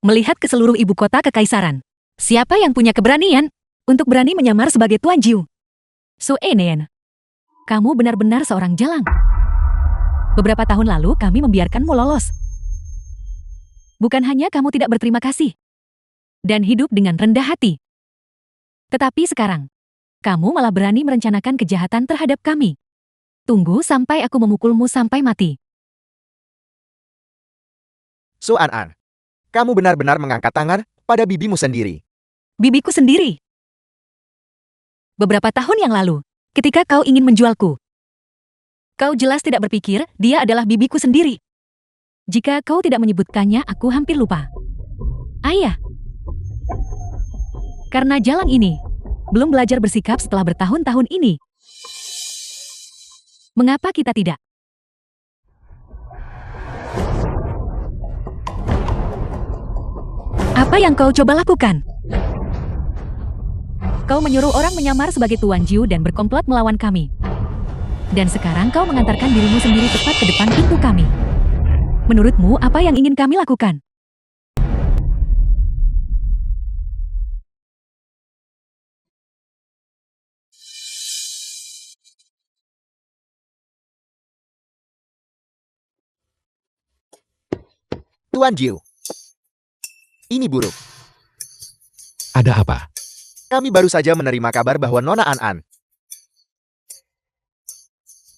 Melihat ke seluruh ibu kota kekaisaran, siapa yang punya keberanian untuk berani menyamar sebagai Tuan Jiu? Su Enen, kamu benar-benar seorang jalang. Beberapa tahun lalu kami membiarkanmu lolos. Bukan hanya kamu tidak berterima kasih dan hidup dengan rendah hati, tetapi sekarang kamu malah berani merencanakan kejahatan terhadap kami. Tunggu sampai aku memukulmu sampai mati. So An, kamu benar-benar mengangkat tangan pada bibimu sendiri. Bibiku sendiri. Beberapa tahun yang lalu, ketika kau ingin menjualku, kau jelas tidak berpikir dia adalah bibiku sendiri. Jika kau tidak menyebutkannya, aku hampir lupa. Ayah. Karena jalang ini belum belajar bersikap setelah bertahun-tahun ini. Mengapa kita tidak? Apa yang kau coba lakukan? Kau menyuruh orang menyamar sebagai Tuan Jiu dan berkomplot melawan kami. Dan sekarang kau mengantarkan dirimu sendiri tepat ke depan pintu kami. Menurutmu, apa yang ingin kami lakukan? Tuan Jiu, ini buruk. Ada apa? Kami baru saja menerima kabar bahwa Nona An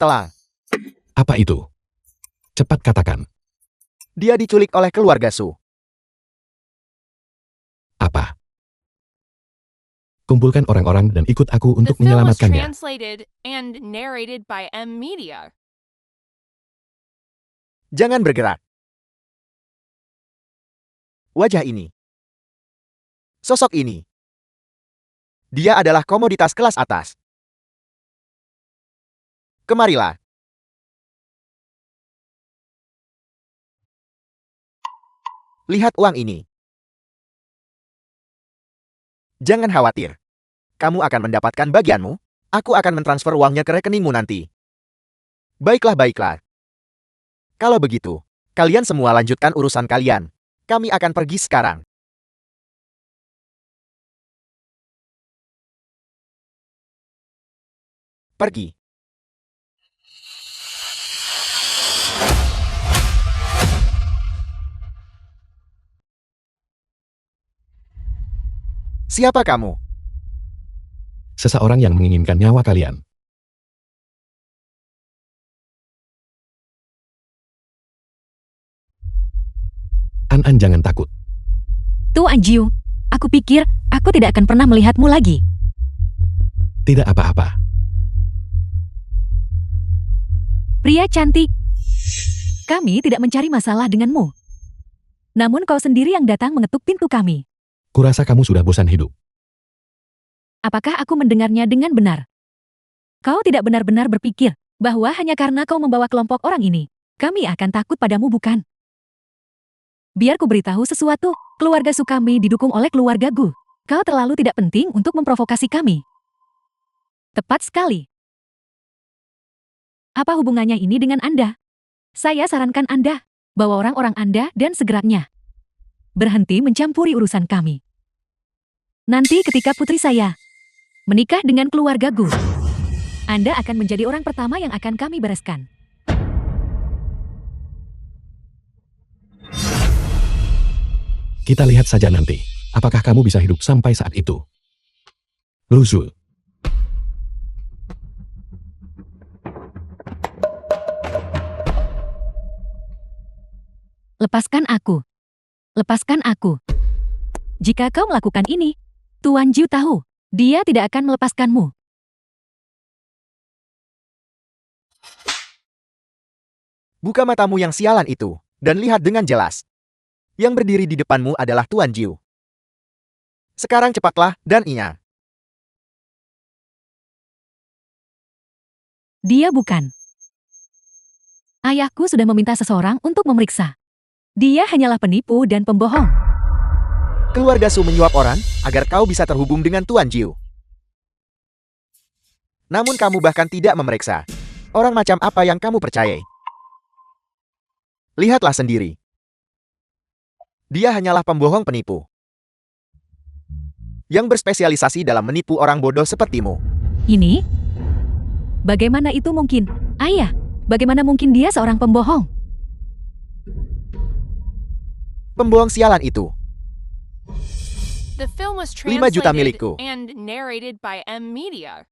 telah. Apa itu? Cepat katakan. Dia diculik oleh keluarga Su. Apa? Kumpulkan orang-orang dan ikut aku The untuk film was menyelamatkannya. translated and narrated by M Media. Jangan bergerak. Wajah ini. Sosok ini. Dia adalah komoditas kelas atas. Kemarilah. Lihat uang ini. Jangan khawatir. Kamu akan mendapatkan bagianmu. Aku akan mentransfer uangnya ke rekeningmu nanti. Baiklah. Kalau begitu, kalian semua lanjutkan urusan kalian. Kami akan pergi sekarang. Pergi. Siapa kamu? Seseorang yang menginginkan nyawa kalian. An jangan takut. Tuan Jiu, aku pikir aku tidak akan pernah melihatmu lagi. Tidak apa-apa. Pria cantik, kami tidak mencari masalah denganmu. Namun kau sendiri yang datang mengetuk pintu kami. Kurasa kamu sudah bosan hidup. Apakah aku mendengarnya dengan benar? Kau tidak benar-benar berpikir bahwa hanya karena kau membawa kelompok orang ini, kami akan takut padamu, bukan? Biar ku beritahu sesuatu, keluarga Su kami didukung oleh keluarga Gu. Kau terlalu tidak penting untuk memprovokasi kami. Tepat sekali. Apa hubungannya ini dengan Anda? Saya sarankan Anda, bawa orang-orang Anda dan segeraknya. Berhenti mencampuri urusan kami. Nanti ketika putri saya menikah dengan keluarga Gu, Anda akan menjadi orang pertama yang akan kami bereskan. Kita lihat saja nanti, apakah kamu bisa hidup sampai saat itu. Lu Zhu. Lepaskan aku. Lepaskan aku. Jika kau melakukan ini, Tuan Jiu tahu, dia tidak akan melepaskanmu. Buka matamu yang sialan itu, dan lihat dengan jelas. Yang berdiri di depanmu adalah Tuan Jiu. Sekarang cepatlah, dan iya. Dia bukan. Ayahku sudah meminta seseorang untuk memeriksa. Dia hanyalah penipu dan pembohong. Keluarga Su menyuap orang, agar kau bisa terhubung dengan Tuan Jiu. Namun kamu bahkan tidak memeriksa. Orang macam apa yang kamu percayai? Lihatlah sendiri. Dia hanyalah pembohong penipu. Yang berspesialisasi dalam menipu orang bodoh sepertimu. Ini? Bagaimana itu mungkin? Ayah, bagaimana mungkin dia seorang pembohong? Pembohong sialan itu. The film was 5 juta translated milikku. and narrated by M Media.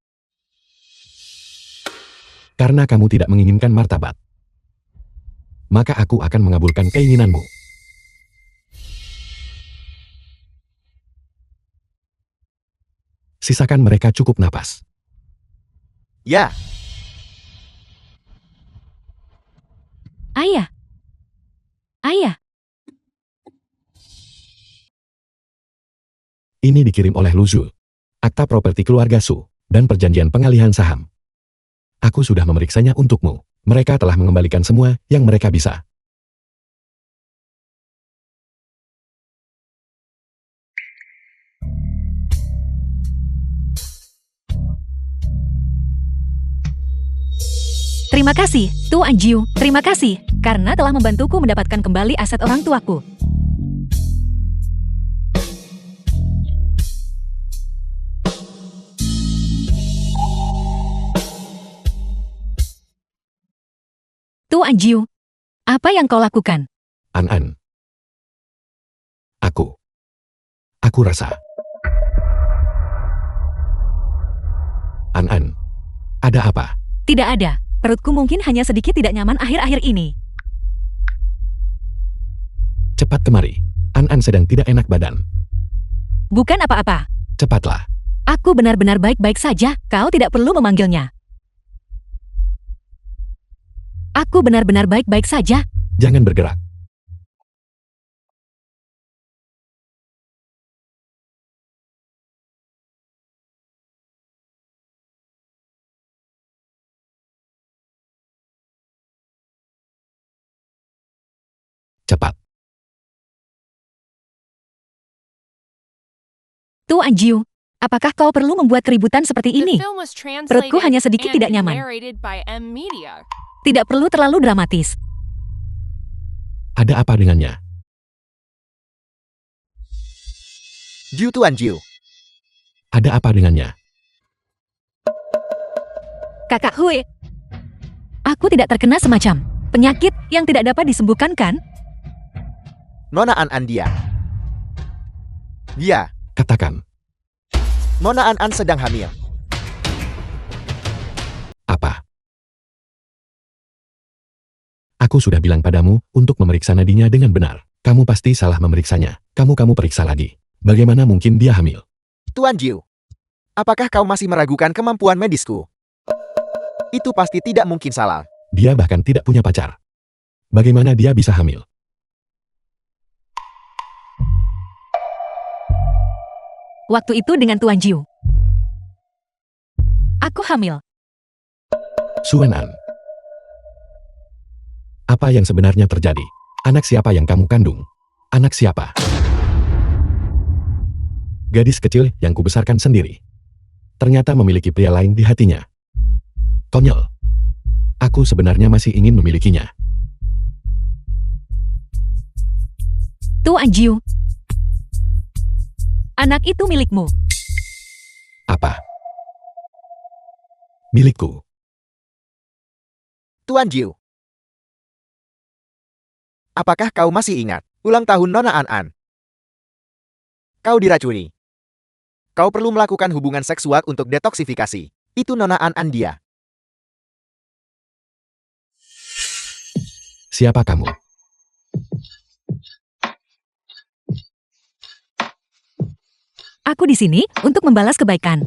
Karena kamu tidak menginginkan martabat, maka aku akan mengabulkan keinginanmu. Sisakan mereka cukup napas. Ya, Ayah. Ayah. Ini dikirim oleh Lu Zhu, akta properti keluarga Su, dan perjanjian pengalihan saham. Aku sudah memeriksanya untukmu. Mereka telah mengembalikan semua yang mereka bisa. Terima kasih, Tuan Jiu. Terima kasih, karena telah membantuku mendapatkan kembali aset orang tuaku. Tuan Jiu, apa yang kau lakukan? An-an. Aku rasa. An-an. Ada apa? Tidak ada. Perutku mungkin hanya sedikit tidak nyaman akhir-akhir ini. Cepat kemari. An-an sedang tidak enak badan. Bukan apa-apa. Cepatlah. Aku benar-benar baik-baik saja. Kau tidak perlu memanggilnya. Aku benar-benar baik-baik saja. Jangan bergerak. Cepat. Tuan Jiu, apakah kau perlu membuat keributan seperti The ini? film was Perutku translated hanya sedikit and tidak nyaman. narrated by M Media. Tidak perlu terlalu dramatis. Ada apa dengannya? Jiu Tuan Jiu. Ada apa dengannya? Kakak Hui, aku tidak terkena semacam penyakit yang tidak dapat disembuhkan, kan? Nona An-an dia. Dia, Katakan. Nona An-an sedang hamil. Apa? Aku sudah bilang padamu untuk memeriksa nadinya dengan benar. Kamu pasti salah memeriksanya. Kamu periksa lagi. Bagaimana mungkin dia hamil? Tuan Jiu, apakah kau masih meragukan kemampuan medisku? Itu pasti tidak mungkin salah. Dia bahkan tidak punya pacar. Bagaimana dia bisa hamil? Waktu itu dengan Tuan Jiu. Aku hamil. Suan An. Apa yang sebenarnya terjadi? Anak siapa yang kamu kandung? Anak siapa? Gadis kecil yang kubesarkan sendiri. Ternyata memiliki pria lain di hatinya. Konyol. Aku sebenarnya masih ingin memilikinya. Tuan Jiu. Anak itu milikmu. Apa? Milikku. Tuan Jiu. Apakah kau masih ingat ulang tahun Nona An? Kau diracuni. Kau perlu melakukan hubungan seksual untuk detoksifikasi. Itu Nona An dia. Siapa kamu? Aku di sini untuk membalas kebaikan.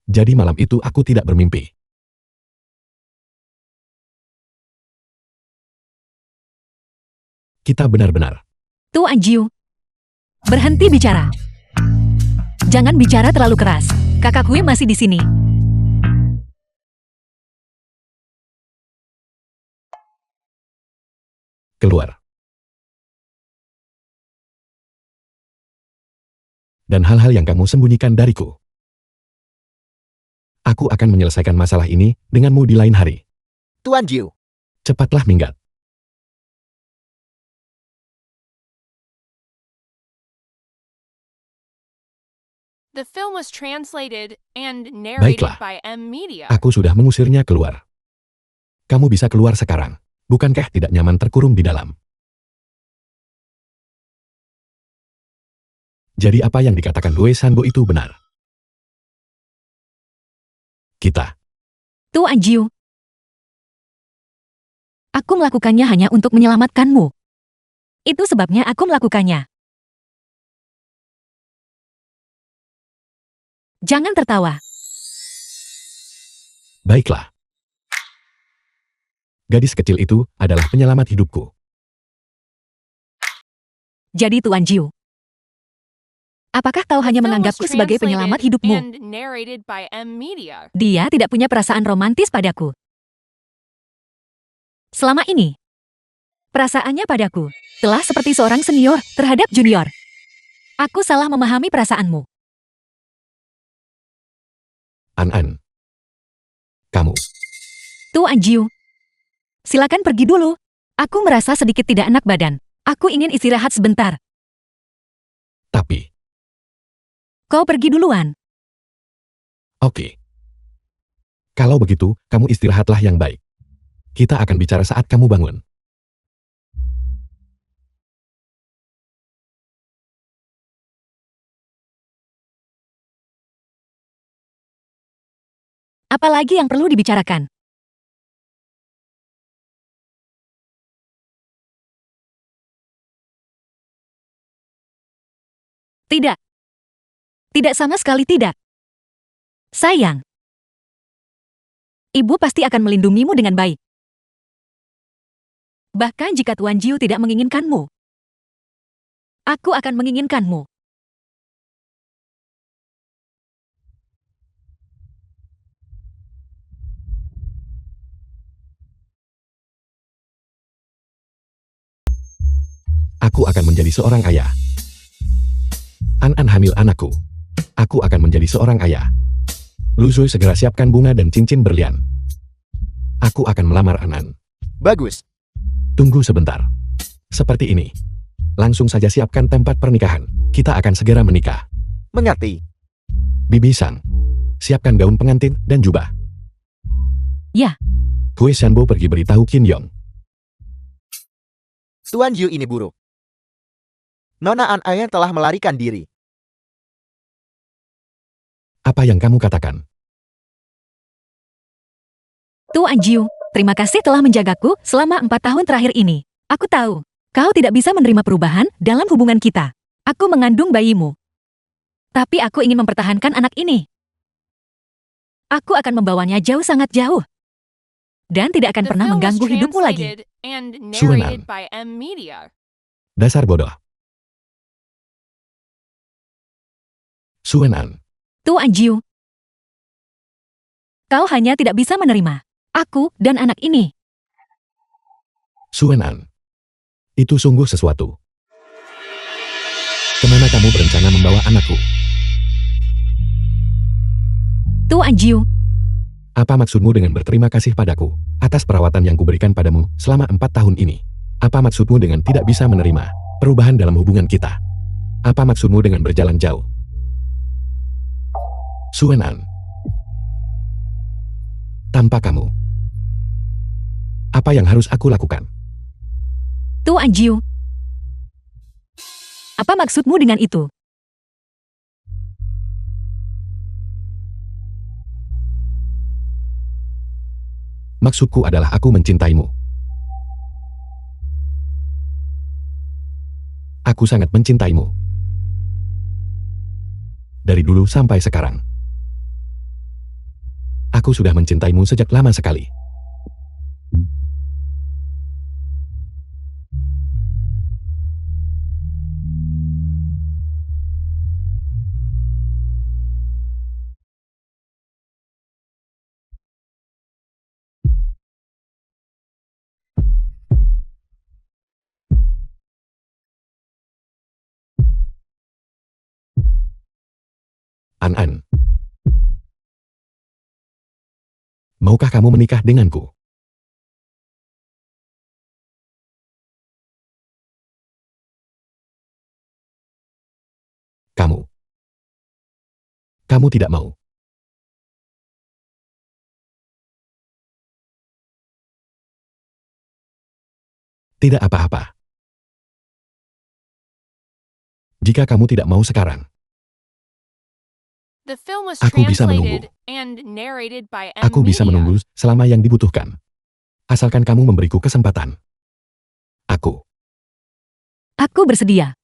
Jadi malam itu aku tidak bermimpi. Kita benar-benar. Tuan Jiu. Berhenti bicara. Jangan bicara terlalu keras. Kakak Hui masih di sini. Keluar. Dan hal-hal yang kamu sembunyikan dariku. Aku akan menyelesaikan masalah ini denganmu di lain hari. Tuan Jiu. Cepatlah minggat. The film was translated and narrated Baiklah. by M Media. Aku sudah mengusirnya keluar. Kamu bisa keluar sekarang. Bukankah tidak nyaman terkurung di dalam? Jadi apa yang dikatakan Due Sanbo itu benar? Kita. Tuan Jiu. Aku melakukannya hanya untuk menyelamatkanmu. Itu sebabnya aku melakukannya. Jangan tertawa. Baiklah. Gadis kecil itu adalah penyelamat hidupku. Jadi Tuan Jiu. Apakah kau hanya The film was menganggapku sebagai penyelamat translated hidupmu? and narrated by M Media. Dia tidak punya perasaan romantis padaku. Selama ini, perasaannya padaku telah seperti seorang senior terhadap junior. Aku salah memahami perasaanmu. An. Kamu. Tuan Jiu. Silakan pergi dulu. Aku merasa sedikit tidak enak badan. Aku ingin istirahat sebentar. Tapi, Kau pergi duluan. oke. Kalau begitu, kamu istirahatlah yang baik. Kita akan bicara saat kamu bangun. Apalagi yang perlu dibicarakan? Tidak. Tidak sama sekali tidak. Sayang. Ibu pasti akan melindungimu dengan baik. Bahkan jika Tuan Jiu tidak menginginkanmu. Aku akan menginginkanmu. Aku akan menjadi seorang ayah. An hamil anakku. Aku akan menjadi seorang ayah. Lu Zui segera siapkan bunga dan cincin berlian. Aku akan melamar An. Bagus. Tunggu sebentar. Seperti ini. Langsung saja siapkan tempat pernikahan. Kita akan segera menikah. Mengerti. Bibi Sang. Siapkan gaun pengantin dan jubah. Ya. Gue Sanbo pergi beritahu Qin Yong. Tuan Jiu ini buruk. Nona An Ayan telah melarikan diri. Apa yang kamu katakan? Tuan Jiu, terima kasih telah menjagaku selama 4 tahun terakhir ini. Aku tahu, kau tidak bisa menerima perubahan dalam hubungan kita. Aku mengandung bayimu. Tapi aku ingin mempertahankan anak ini. Aku akan membawanya jauh sangat jauh. dan tidak akan The pernah film was mengganggu hidupmu lagi. translated and Suenan. narrated by M Media. Dasar bodoh. Suenan. Tuan Jiu. Kau hanya tidak bisa menerima aku dan anak ini. Suenan. Itu sungguh sesuatu. Kemana kamu berencana membawa anakku? Tuan Jiu, Apa maksudmu dengan berterima kasih padaku atas perawatan yang kuberikan padamu selama 4 tahun ini? Apa maksudmu dengan tidak bisa menerima perubahan dalam hubungan kita? Apa maksudmu dengan berjalan jauh? Suenan. Tanpa kamu, apa yang harus aku lakukan? Tuan Jiu. Apa maksudmu dengan itu? Maksudku adalah aku mencintaimu. Aku sangat mencintaimu. Dari dulu sampai sekarang. Aku sudah mencintaimu sejak lama sekali. An-an. Maukah kamu menikah denganku? Kamu tidak mau. Tidak apa-apa. Jika kamu tidak mau sekarang, The film was Aku bisa menunggu. translated and narrated by M aku bisa Media. menunggu selama yang dibutuhkan. Asalkan kamu memberiku kesempatan. Aku Aku bersedia.